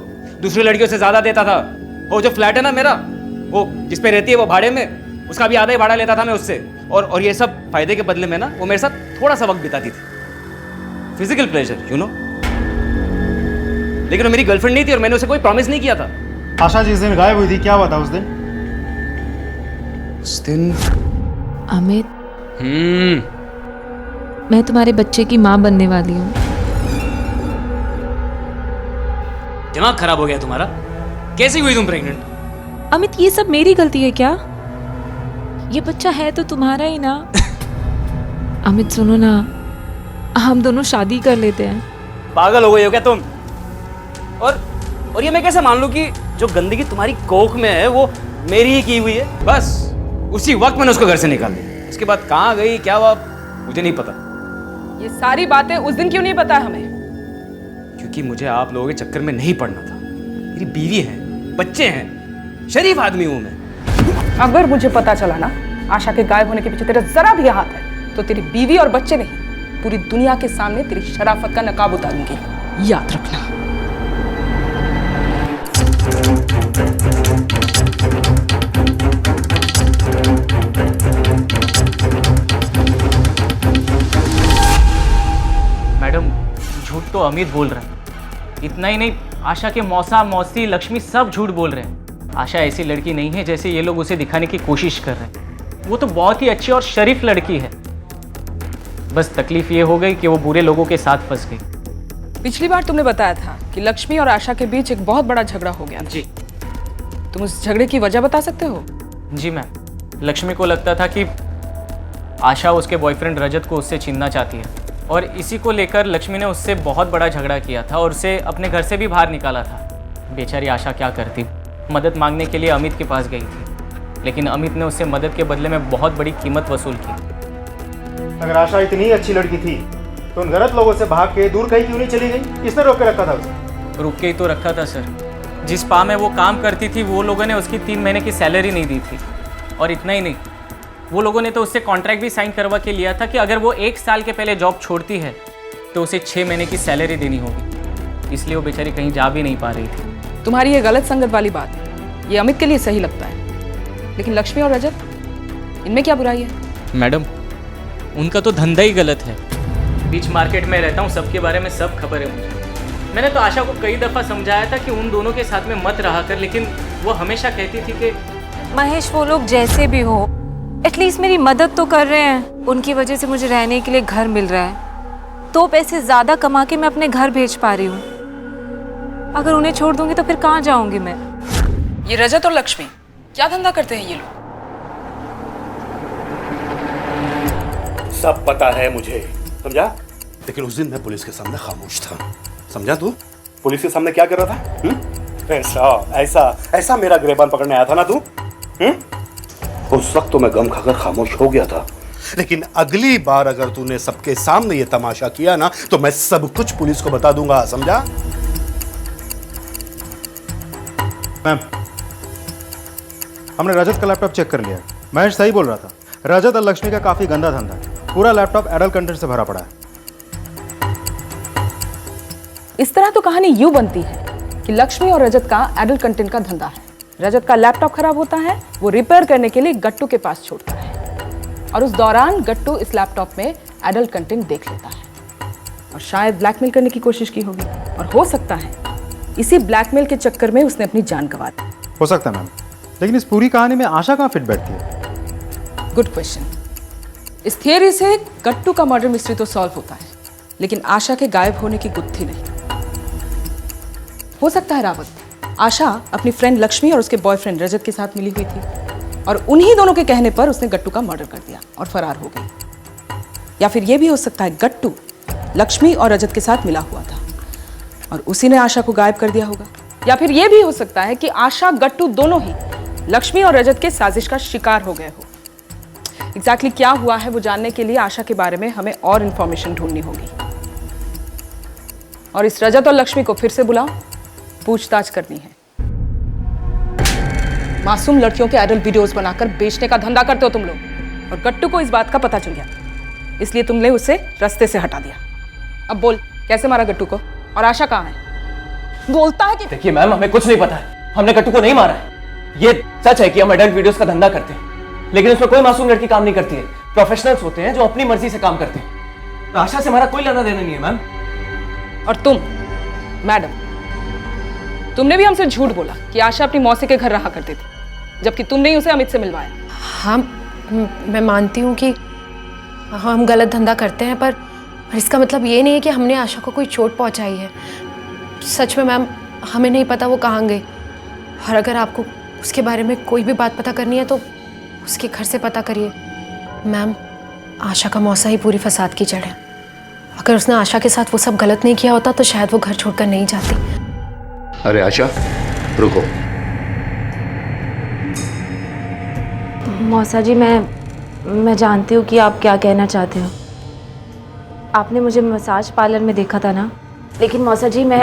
दूसरी लड़कियों से ज्यादा देता था। वो जो फ्लैट है ना मेरा, वो जिस पे रहती है वो भाड़े में, उसका भी आधा ही भाड़ा लेता था मैं उससे। और ये सब फायदे के बदले में ना वो मेरे साथ थोड़ा सा वक्त बिताती थी, फिजिकल प्लेजर, यू नो। लेकिन वो मेरी गर्लफ्रेंड नहीं थी और मैंने उसे कोई प्रॉमिस नहीं किया था। आशा जिस दिन गायब हुई थी, क्या हुआ था उस दिन? उस दिन अमित, मैं तुम्हारे बच्चे की माँ बनने वाली हूँ। दिमाग खराब हो गया तुम्हारा? कैसे हुई तुम प्रेग्नेंट? अमित, ये सब मेरी गलती है क्या? ये बच्चा है तो तुम्हारा ही ना। अमित सुनो ना, हम दोनों शादी कर लेते हैं। पागल हो गई हो क्या तुम? और ये मैं कैसे मान लूं कि जो गंदगी तुम्हारी कोख में है वो मेरी ही की हुई है? बस उसी वक्त मैंने उसको घर से निकाल दिया। उसके बाद कहाँ गई, क्या हुआ, मुझे नहीं पता। ये सारी बातें उस दिन क्यों नहीं बताया हमें? क्योंकि मुझे आप लोगों के चक्कर में नहीं पड़ना था। मेरी बीवी है, बच्चे हैं, शरीफ आदमी हूं मैं। अगर मुझे पता चला ना आशा के गायब होने के पीछे तेरा जरा भी हाथ है, तो तेरी बीवी और बच्चे नहीं, पूरी दुनिया के सामने तेरी शराफत का नकाब उतारूंगी, याद रखना। मैडम, झूठ तो अमित बोल रहा है। इतना ही नहीं, आशा के मौसा, मौसी, लक्ष्मी सब झूठ बोल रहे हैं। आशा ऐसी लड़की नहीं है जैसे ये लोग उसे दिखाने की कोशिश कर रहे हैं। वो तो बहुत ही अच्छी और शरीफ लड़की है। बस तकलीफ ये हो गई कि वो बुरे लोगों के साथ फंस गई। पिछली बार तुमने बताया था कि लक्ष्मी और आशा के बीच एक बहुत बड़ा झगड़ा हो गया। जी। तुम उस झगड़े की वजह बता सकते हो? जी मैम, लक्ष्मी को लगता था कि आशा उसके बॉयफ्रेंड रजत को उससे छीनना चाहती है और इसी को लेकर लक्ष्मी ने उससे बहुत बड़ा झगड़ा किया था और उसे अपने घर से भी बाहर निकाला था। बेचारी आशा क्या करती, मदद मांगने के लिए अमित के पास गई थी, लेकिन अमित ने उससे मदद के बदले में बहुत बड़ी कीमत वसूल की। अगर आशा इतनी अच्छी लड़की थी तो उन गलत लोगों से भाग के दूर कहीं क्यों नहीं चली गई? किसने रोक के रखा था उसे? रुक के ही तो रखा था सर। जिस स्पा में वो काम करती थी वो लोगों ने उसकी 3 महीने की सैलरी नहीं दी थी। और इतना ही नहीं, वो लोगों ने तो उससे कॉन्ट्रैक्ट भी साइन करवा के लिया था कि अगर वो 1 साल के पहले जॉब छोड़ती है तो उसे 6 महीने की सैलरी देनी होगी। इसलिए वो बेचारी कहीं जा भी नहीं पा रही थी। तुम्हारी ये गलत संगत वाली बात ये अमित के लिए सही लगता है, लेकिन लक्ष्मी और रजत, इनमें क्या बुराई है? मैडम, उनका तो धंधा ही गलत है। बीच मार्केट में रहता हूँ, सबके बारे में सब खबर है मुझे। मैंने तो आशा को कई दफ़ा समझाया था कि उन दोनों के साथ में मत रहा कर, लेकिन वो हमेशा कहती थी कि महेश, वो लोग जैसे भी हो एटलीस्ट मेरी मदद तो कर रहे हैं। उनकी वजह से मुझे रहने के लिए घर मिल रहा है, 2 पैसे ज़्यादा कमा के मैं अपने घर भेज पा रही हूँ। अगर उन्हें छोड़ दूंगी तो फिर कहाँ जाऊंगी मैं? ये रजत और लक्ष्मी क्या धंधा करते हैं ये लोग? सब पता है मुझे, समझा? लेकिन उस दिन मैं पुलिस के सामने खामोश था, समझा तू? पुलिस के सामने क्या कर रहा था? ऐसा ऐसा ऐसा मेरा गिरबान पकड़ने आया था ना तू? उस वक्त तो मैं गम खाकर खामोश हो गया था, लेकिन अगली बार अगर तूने सबके सामने ये तमाशा किया ना तो मैं सब कुछ पुलिस को बता दूंगा, समझा? मैम, हमने रजत का लैपटॉप चेक कर लिया। महेश सही बोल रहा था, रजत और लक्ष्मी का काफी गंदा धंधा है। पूरा लैपटॉप एडल्ट कंटेंट से भरा पड़ा है। इस तरह तो कहानी यूं बनती है कि लक्ष्मी और रजत का एडल्ट कंटेंट का धंधा है। रजत का लैपटॉप खराब होता है, वो रिपेयर करने के लिए गट्टू के पास छोड़ता है और उस दौरान गट्टू इस लैपटॉप में एडल्ट कंटेंट देख लेता है और शायद ब्लैकमेल करने की कोशिश की होगी और हो सकता है इसी ब्लैकमेल के चक्कर में उसने अपनी जान गंवा दी। हो सकता है मैम, लेकिन इस पूरी कहानी में आशा कहाँ फिट बैठती है? Good question. इस थियरी से गट्टू का मर्डर मिस्ट्री तो सॉल्व होता है, लेकिन आशा के गायब होने की गुत्थी नहीं। हो सकता है रावत, आशा अपनी फ्रेंड लक्ष्मी और उसके बॉयफ्रेंड रजत के साथ मिली हुई थी और उन्हीं दोनों के कहने पर उसने गट्टू का मर्डर कर दिया और फरार हो गई। या फिर यह भी हो सकता है गट्टू लक्ष्मी और रजत के साथ मिला हुआ था और उसी ने आशा को गायब कर दिया होगा। या फिर यह भी हो सकता है कि आशा गट्टू दोनों ही लक्ष्मी और रजत के साजिश का शिकार हो गए हो। एग्जैक्टली क्या हुआ है वो जानने के लिए आशा के बारे में हमें और इंफॉर्मेशन ढूंढनी होगी और इस रजत और लक्ष्मी को फिर से बुलाओ, पूछताछ करनी है। मासूम लड़कियों के एडल्ट वीडियोस बनाकर बेचने का धंधा करते हो तुम लोग और गट्टू को इस बात का पता चल गया, इसलिए तुमने उसे रास्ते से हटा दिया। अब बोल, कैसे मारा गट्टू को और आशा कहाँ है? बोलता है कि देखिए मैम, हमें कुछ नहीं पता है, हमने गट्टू को नहीं मारा है। ये सच है कि हम एडल्ट वीडियोस का धंधा करते हैं, लेकिन उसमें कोई मासूम लड़की काम नहीं करती है। प्रोफेशनल्स होते हैं जो अपनी मर्जी से काम करते हैं। तो आशा से हमारा कोई लेना देना नहीं है मैम। और तुम मैडम, तुमने भी हमसे झूठ बोला कि आशा अपनी मौसी के घर रहा करती थी, जबकि तुमने ही उसे अमित से मिलवाया। हाँ, मैं मानती हूँ कि हम गलत धंधा करते हैं, पर इसका मतलब ये नहीं है कि हमने आशा को कोई चोट पहुँचाई है। सच में मैम, हमें नहीं पता वो कहाँ गई, और अगर आपको उसके बारे में कोई भी बात पता करनी है तो उसके घर से पता करिए। मैम, आशा का मौसा ही पूरी फसाद की जड़ है। अगर उसने आशा के साथ वो सब गलत नहीं किया होता तो शायद वो घर छोड़कर नहीं जाती। अरे आशा, रुको। मौसा जी, मैं जानती हूँ कि आप क्या कहना चाहते हो। आपने मुझे मसाज पार्लर में देखा था ना, लेकिन मौसा जी मैं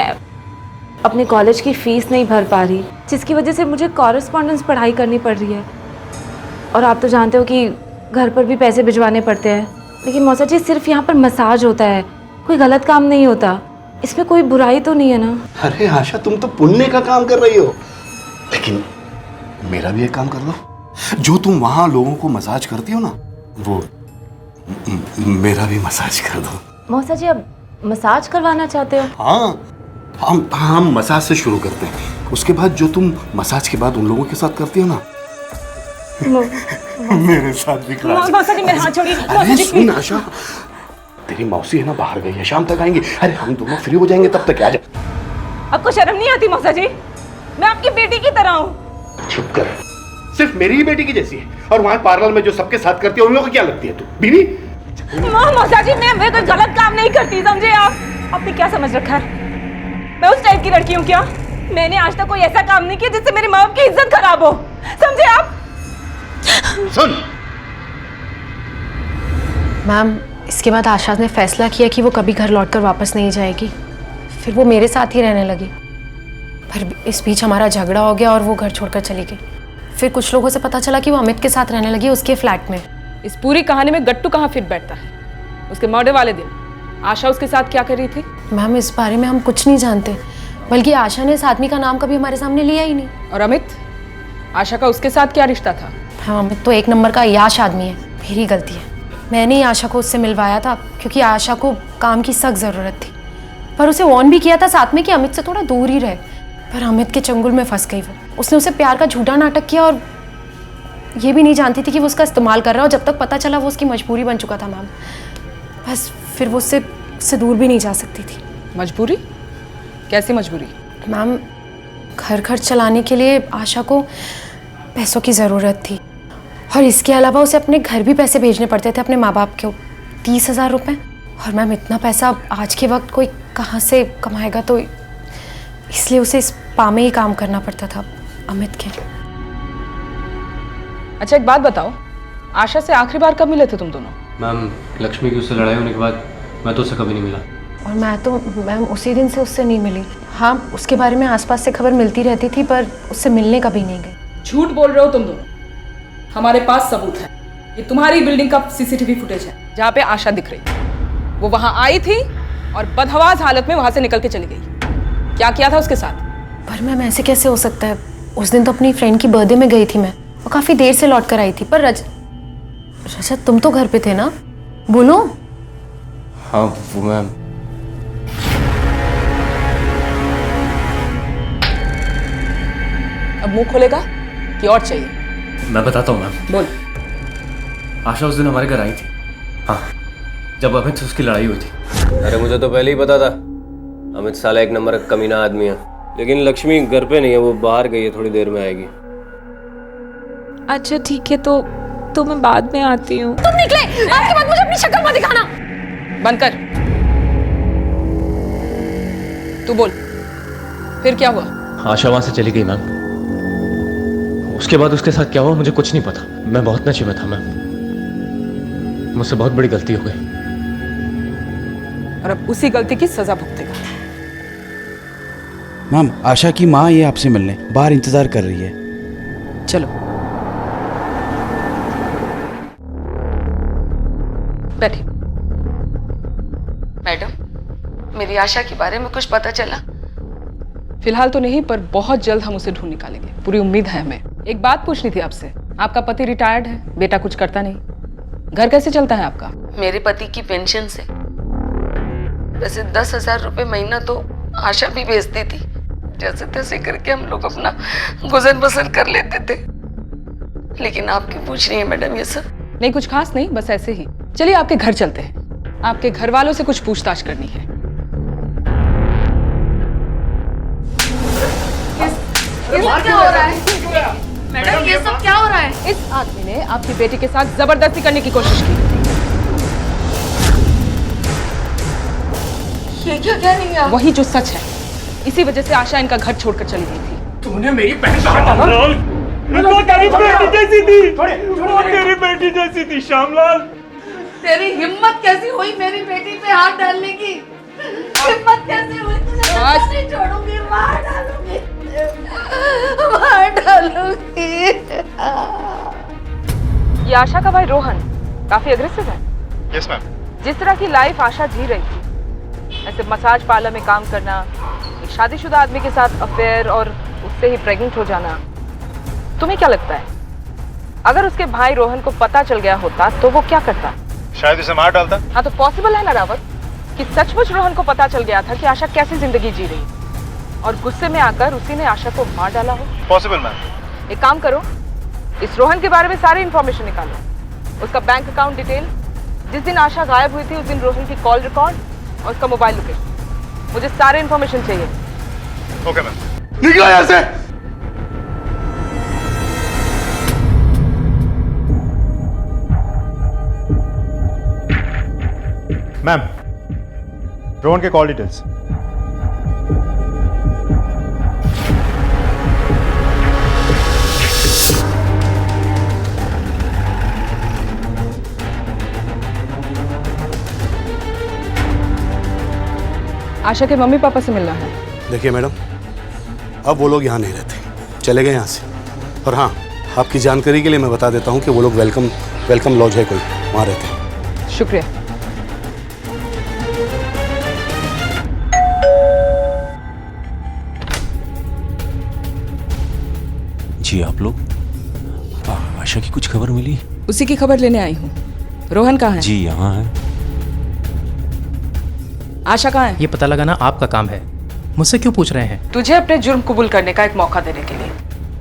अपने कॉलेज की फ़ीस नहीं भर पा रही, जिसकी वजह से मुझे कॉरेस्पॉन्डेंस पढ़ाई करनी पड़ रही है। और आप तो जानते हो कि घर पर भी पैसे भिजवाने पड़ते हैं। लेकिन मौसा जी, सिर्फ यहाँ पर मसाज होता है, कोई गलत काम नहीं होता। इसमें कोई बुराई तो नहीं है ना? अरे आशा, तुम तो पुण्य का काम कर रही हो, लेकिन मेरा भी एक काम कर दो। जो तुम वहां लोगों को मसाज करती हो ना, वो मेरा भी मसाज कर दो। मौसा जी, अब मसाज करवाना चाहते हो? हाँ, हम मसाज से शुरू करते हैं। उसके बाद जो तुम मसाज के बाद उन लोगों के साथ करती हो ना, मेरे साथ भी क्लास। मौसा जी मेरे हाथ छोड़िए। अरे सुन आशा, तेरी मौसी है ना बाहर गई है, शाम तक आएंगी। अरे हम दोनों फ्री हो जाएंगे तब तक आ जा। आपको शर्म नहीं आती मौसा जी? मैं आपकी बेटी की तरह हूँ। चुप कर, सिर्फ मेरी ही बेटी की जैसी है। और वहाँ पार्लर में जो सबके साथ करती है उन लोगों को क्या लगती है तू? बीवी? मौसा जी मैं कोई गलत काम नहीं करती, समझे आप? आपने क्या समझ रखा है? मैं उस टाइप की लड़की हूँ क्या? मैंने आज तक कोई ऐसा काम नहीं किया जिससे मेरे माँ बाप की इज्जत खराब हो, समझे आप? सुन मैम, इसके बाद आशा ने फैसला किया कि वो कभी घर लौटकर वापस नहीं जाएगी। फिर वो मेरे साथ ही रहने लगी। पर इस बीच हमारा झगड़ा हो गया और वो घर छोड़कर चली गई। फिर कुछ लोगों से पता चला कि वो अमित के साथ रहने लगी उसके फ्लैट में। इस पूरी कहानी में गट्टू कहाँ फिट बैठता है? उसके मर्डर वाले दिन आशा उसके साथ क्या कर रही थी? मैम, इस बारे में हम कुछ नहीं जानते, बल्कि आशा ने इस आदमी का नाम कभी हमारे सामने लिया ही नहीं। और अमित, आशा का उसके साथ क्या रिश्ता था? हाँ, अमित तो एक नंबर का याश आदमी है। मेरी गलती है, मैंने ही आशा को उससे मिलवाया था क्योंकि आशा को काम की सख्त ज़रूरत थी। पर उसे वार्न भी किया था साथ में कि अमित से थोड़ा दूर ही रहे। पर अमित के चंगुल में फंस गई वो। उसने उसे प्यार का झूठा नाटक किया और ये भी नहीं जानती थी कि वो उसका इस्तेमाल कर रहा है। और जब तक पता चला वो उसकी मजबूरी बन चुका था मैम। बस फिर वो उससे दूर भी नहीं जा सकती थी। मजबूरी? कैसी मजबूरी? मैम, घर खर्च चलाने के लिए आशा को पैसों की ज़रूरत थी और इसके अलावा उसे अपने घर भी पैसे भेजने पड़ते थे अपने माँ बाप को, 30,000 रुपये। और मैम, इतना पैसा आज के वक्त कोई कहाँ से कमाएगा? तो इसलिए उसे इस पा में ही काम करना पड़ता था अमित के। अच्छा एक बात बताओ, आशा से आखिरी बार कब मिले थे तुम दोनों? मैम, लक्ष्मी की उससे लड़ाई होने के बाद मैं तो उससे कभी नहीं मिला। और मैं तो मैम उसी दिन से उससे नहीं मिली। हाँ, उसके बारे में आसपास से खबर मिलती रहती थी पर उससे मिलने कभी नहीं गई। झूठ बोल रहे हो तुम दोनों। हमारे पास सबूत है। ये तुम्हारी बिल्डिंग का सीसीटीवी फुटेज है जहाँ पे आशा दिख रही। वो वहाँ आई थी और बदहवास हालत में वहाँ से निकल के चली गई। क्या किया था उसके साथ? पर मैम, ऐसे कैसे हो सकता है? उस दिन तो अपनी फ्रेंड की बर्थडे में गई थी मैं, और काफ़ी देर से लौट कर आई थी। पर रजत, तुम तो घर पे थे ना? बोलो। हाँ वो मैम। अब मुंह खोलेगा कि और चाहिए? मैं बताता हूँ मैम। बोल। आशा उस दिन हमारे घर आई थी। हाँ, जब अमित से उसकी लड़ाई हुई थी। अरे मुझे तो पहले ही पता था अमित साला एक नंबर का कमीना आदमी है। लेकिन लक्ष्मी घर पे नहीं है, वो बाहर गई है, थोड़ी देर में आएगी। अच्छा ठीक है, तो मैं बाद में आती हूँ। तुम निकले। आपके बाद मुझे अपनी शक्ल मत दिखाना। बंद कर। तू बोल, फिर क्या हुआ? आशा वहां से चली गई मैम। उसके बाद उसके साथ क्या हुआ मुझे कुछ नहीं पता। मैं बहुत नशे में था मैम। मुझसे बहुत बड़ी गलती हो गई और अब उसी गलती की सजा भुगतेगा। मैम, आशा की माँ ये आपसे मिलने बाहर इंतजार कर रही है। चलो बैठिए। मैडम, मेरी आशा के बारे में कुछ पता चला? फिलहाल तो नहीं, पर बहुत जल्द हम उसे ढूंढ निकालेंगे, पूरी उम्मीद है हमें। एक बात पूछनी थी आपसे। आपका पति रिटायर्ड है, बेटा कुछ करता नहीं, घर कैसे चलता है आपका? मेरे पति की पेंशन से। वैसे 10,000 रुपये महीना तो आशा भी भेजती थी। जैसे तैसे करके हम लोग अपना गुजर बसर कर लेते थे। लेकिन आप क्यों पूछ रही हैं मैडम ये सब? नहीं, कुछ खास नहीं, बस ऐसे ही। चलिए आपके घर चलते हैं, आपके घर वालों से कुछ पूछताछ करनी है। ये सब क्या हो रहा है? मैडम, ये सब क्या हो रहा है? इस आदमी ने आपकी बेटी के साथ जबरदस्ती करने की कोशिश की। ये क्या कह रही हैं? वही जो सच है। इसी वजह से आशा इनका घर छोड़कर चली गई थी। तूने मेरी बहन तेरी बेटी जैसी थी श्यामलाल। तेरी हिम्मत कैसी हुई मेरी बेटी पे हाथ डालने की? हिम्मत कैसी हुई? तुझे नहीं छोड़ूंगी, मार डालूंगी, मार डालूंगी। ये आशा का भाई रोहन काफी अग्रेसिव है। Yes ma'am. जिस तरह की लाइफ आशा जी रही थी, ऐसे मसाज पार्लर में काम करना, एक शादीशुदा आदमी के साथ अफेयर और उससे ही प्रेग्नेंट हो जाना, तुम्हें क्या लगता है अगर उसके भाई रोहन को पता चल गया होता तो वो क्या करता? शायद उसे मार डालता। हाँ, तो पॉसिबल है ना रावत कि सचमुच रोहन को पता चल गया था कि आशा कैसी जिंदगी जी रही। और गुस्से में आकर उसी ने आशा को मार डाला हो? Possible ma'am. एक काम करो, इस रोहन के बारे में सारी इन्फॉर्मेशन निकालो। उसका बैंक अकाउंट डिटेल, जिस दिन आशा गायब हुई थी उस दिन रोहन की कॉल रिकॉर्ड और उसका मोबाइल लोकेशन। मुझे सारे इन्फॉर्मेशन चाहिए। Okay ma'am. निकलो यहाँ से। मैम, रोहन के कॉल डिटेल्स। आशा के मम्मी पापा से मिलना है। देखिए मैडम, अब वो लोग यहाँ नहीं रहते, चले गए यहाँ से। और हाँ, आपकी जानकारी के लिए मैं बता देता हूँ कि वो लोग वेलकम लॉज है कोई, वहाँ रहते हैं। शुक्रिया। जी आप लोग, आशा की कुछ खबर मिली? उसी की खबर लेने आई हूँ। रोहन कहाँ है? जी यहाँ है। आशा कहाँ है? ये पता लगाना आपका काम है, मुझसे क्यों पूछ रहे हैं? तुझे अपने जुर्म कबूल करने का एक मौका देने के लिए,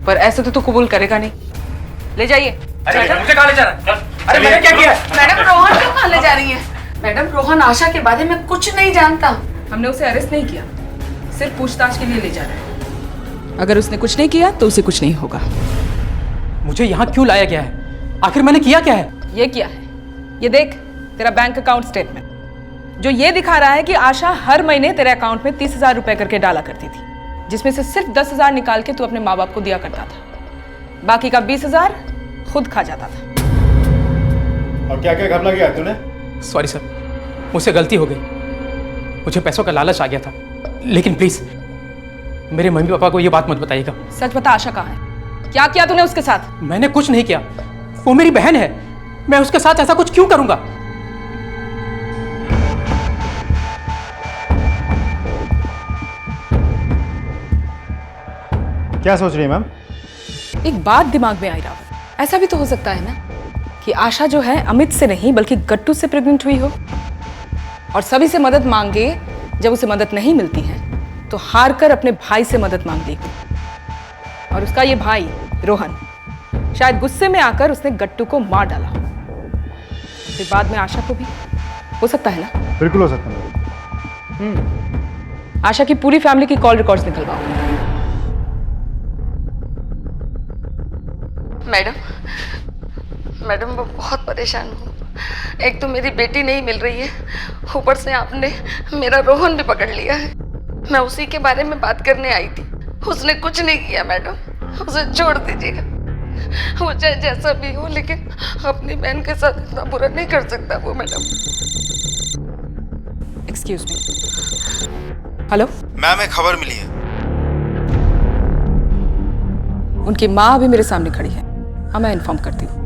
पर ऐसे तो तू कबूल करेगा नहीं। ले जाइए। मुझे कहाँ ले जा रहा है? अरे मैंने क्या किया? मैडम रोहन क्यों कहाँ ले जा रही है? मैडम रोहन आशा के बारे में कुछ नहीं जानता। हमने उसे अरेस्ट नहीं किया, सिर्फ पूछताछ के लिए ले जा रहे हैं। अगर उसने कुछ नहीं किया तो उसे कुछ नहीं होगा। मुझे यहाँ क्यों लाया गया है? आखिर मैंने किया क्या है? ये किया है, ये देख तेरा बैंक अकाउंट स्टेटमेंट, जो ये दिखा रहा है कि आशा हर महीने तेरे अकाउंट में 30,000 रुपए करके डाला करती थी, जिसमें से सिर्फ 10,000 निकाल के तू अपने माँ बाप को दिया करता था, बाकी का 20,000 खुद खा जाता था। और क्या क्या घपला किया तूने? सॉरी सर, मुझसे गलती हो गई, मुझे पैसों का लालच आ गया था। लेकिन प्लीज मेरे मम्मी पापा को ये बात मत बताइएगा। सच बता, आशा कहाँ है? क्या किया तूने उसके साथ? मैंने कुछ नहीं किया, वो मेरी बहन है, मैं उसके साथ ऐसा कुछ क्यों करूंगा? क्या सोच रही है मैम? एक बात दिमाग में आई रावत, ऐसा भी तो हो सकता है ना कि आशा जो है अमित से नहीं बल्कि गट्टू से प्रेग्नेंट हुई हो, और सभी से मदद मांगे, जब उसे मदद नहीं मिलती है तो हार कर अपने भाई से मदद मांग ली, और उसका ये भाई रोहन शायद गुस्से में आकर उसने गट्टू को मार डाला, फिर बाद में आशा को भी। हो सकता है ना? बिल्कुल हो सकता है। आशा की पूरी फैमिली की कॉल रिकॉर्ड्स निकलवाओ। मैडम मैं बहुत परेशान हूँ। एक तो मेरी बेटी नहीं मिल रही है, ऊपर से आपने मेरा रोहन भी पकड़ लिया है। मैं उसी के बारे में बात करने आई थी, उसने कुछ नहीं किया मैडम, उसे छोड़ दीजिएगा। वो चाहे जैसा भी हो, लेकिन अपनी बहन के साथ इतना बुरा नहीं कर सकता वो madam. Excuse me. Hello ma'am, एक खबर मिली है। उनकी माँ अभी मेरे सामने खड़ी है। हाँ, मैं इन्फॉर्म करती हूँ।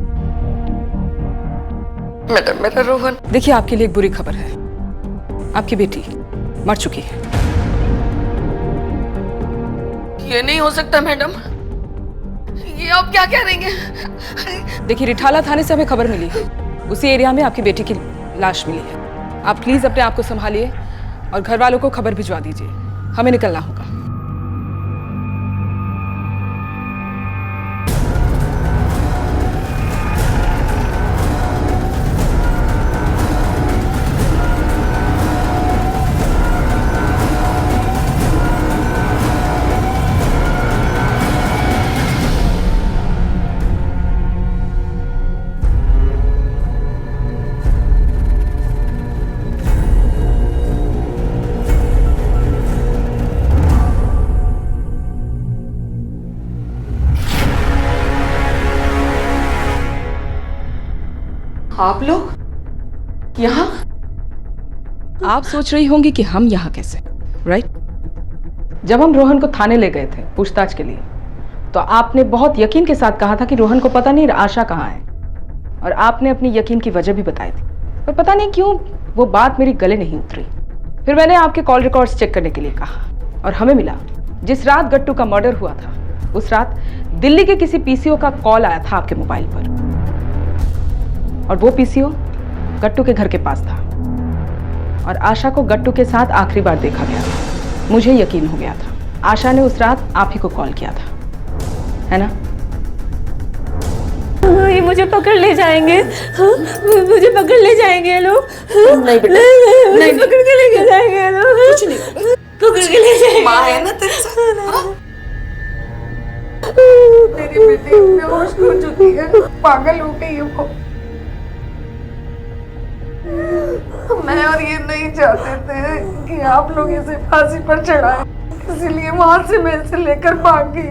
मैडम मेरा रोहन। देखिए, आपके लिए एक बुरी खबर है, आपकी बेटी मर चुकी है। ये नहीं हो सकता मैडम, ये आप क्या कह रही हैं? देखिए, रिठाला थाने से हमें खबर मिली है, उसी एरिया में आपकी बेटी की लाश मिली है। आप प्लीज अपने आप को संभालिए और घर वालों को खबर भिजवा दीजिए, हमें निकलना होगा। आप लोग यहाँ? आप सोच रही होंगी कि हम यहाँ कैसे, राइट? जब हम रोहन को थाने ले गए थे पूछताछ के लिए, तो आपने बहुत यकीन के साथ कहा था कि रोहन को पता नहीं आशा कहाँ है, और आपने अपनी यकीन की वजह भी बताई थी, पर पता नहीं क्यों वो बात मेरी गले नहीं उतरी। फिर मैंने आपके कॉल रिकॉर्ड्स चेक करने के लिए कहा, और हमें मिला जिस रात गट्टू का मर्डर हुआ था, उस रात दिल्ली के किसी पीसीओ का कॉल आया था आपके मोबाइल पर, और वो पीसीओ गट्टू के घर के पास था, और आशा को गट्टू के साथ आखिरी बार देखा गया था। मुझे यकीन हो गया था आशा ने उस रात आप ही को कॉल किया था, है ना? ये मुझे पकड़ ले जाएंगे, मुझे पकड़ ले जाएंगे ये लोग। नहीं बेटा, नहीं पकड़ के लेके जाएंगे ये लोग। कुछ नहीं, पकड़ के ले जाएंगे। माँ है ना तेरे साथ। तेरी बेटी बेहोश हो चुकी है, पागल हो गई है वो। मैं और ये नहीं चाहते थे कि आप लोग इसे फांसी पर चढ़ाएं, इसीलिए वहां से मैं इसे लेकर भागी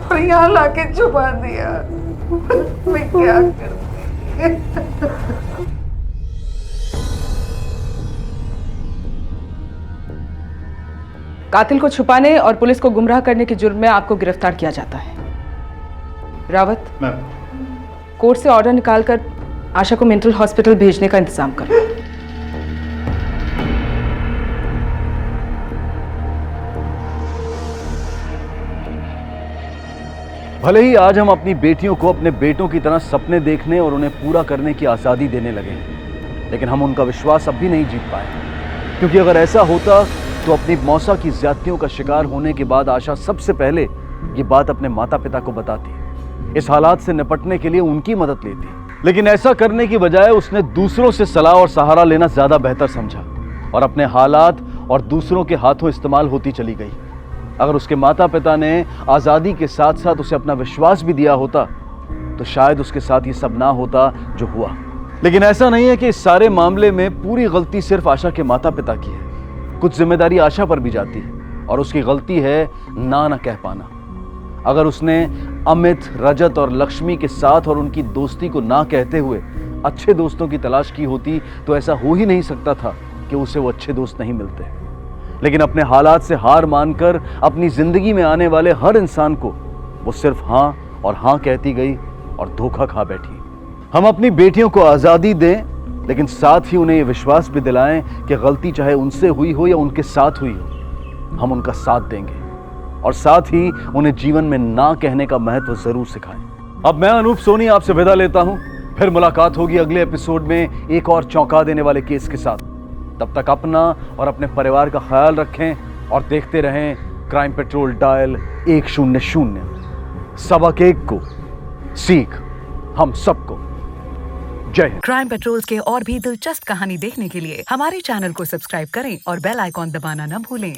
और यहाँ लाके छुपा दिया। मैं क्या करती। कातिल को छुपाने और पुलिस को गुमराह करने के जुर्म में आपको गिरफ्तार किया जाता है। रावत, कोर्ट से ऑर्डर निकालकर आशा को मेंटल हॉस्पिटल भेजने का इंतजाम करो। भले ही आज हम अपनी बेटियों को अपने बेटों की तरह सपने देखने और उन्हें पूरा करने की आज़ादी देने लगे, लेकिन हम उनका विश्वास अब भी नहीं जीत पाए, क्योंकि अगर ऐसा होता तो अपनी मौसा की ज्यादतियों का शिकार होने के बाद आशा सबसे पहले ये बात अपने माता पिता को बताती, इस हालात से निपटने के लिए उनकी मदद लेती। लेकिन ऐसा करने की बजाय उसने दूसरों से सलाह और सहारा लेना ज्यादा बेहतर समझा और अपने हालात और दूसरों के हाथों इस्तेमाल होती चली गई। अगर उसके माता पिता ने आज़ादी के साथ साथ उसे अपना विश्वास भी दिया होता तो शायद उसके साथ ये सब ना होता जो हुआ। लेकिन ऐसा नहीं है कि इस सारे मामले में पूरी गलती सिर्फ आशा के माता पिता की है, कुछ जिम्मेदारी आशा पर भी जाती है और उसकी गलती है ना कह पाना। अगर उसने अमित, रजत और लक्ष्मी के साथ और उनकी दोस्ती को ना कहते हुए अच्छे दोस्तों की तलाश की होती तो ऐसा हो ही नहीं सकता था कि उसे वो अच्छे दोस्त नहीं मिलते। लेकिन अपने हालात से हार मानकर अपनी जिंदगी में आने वाले हर इंसान को वो सिर्फ हाँ और हाँ कहती गई और धोखा खा बैठी। हम अपनी बेटियों को आज़ादी दें, लेकिन साथ ही उन्हें ये विश्वास भी दिलाएं कि गलती चाहे उनसे हुई हो या उनके साथ हुई हो, हम उनका साथ देंगे और साथ ही उन्हें जीवन में ना कहने का महत्व जरूर सिखाएं। अब मैं अनूप सोनी आपसे विदा लेता हूं, फिर मुलाकात होगी अगले एपिसोड में एक और चौंका देने वाले केस के साथ। तब तक अपना और अपने परिवार का ख्याल रखें और देखते रहें क्राइम पेट्रोल डायल 100। सबक एक को सीख हम सबको। जय हिंद। क्राइम पेट्रोल्स के और भी दिलचस्प कहानी देखने के लिए हमारे चैनल को सब्सक्राइब करें और बेल आइकॉन दबाना न भूलें।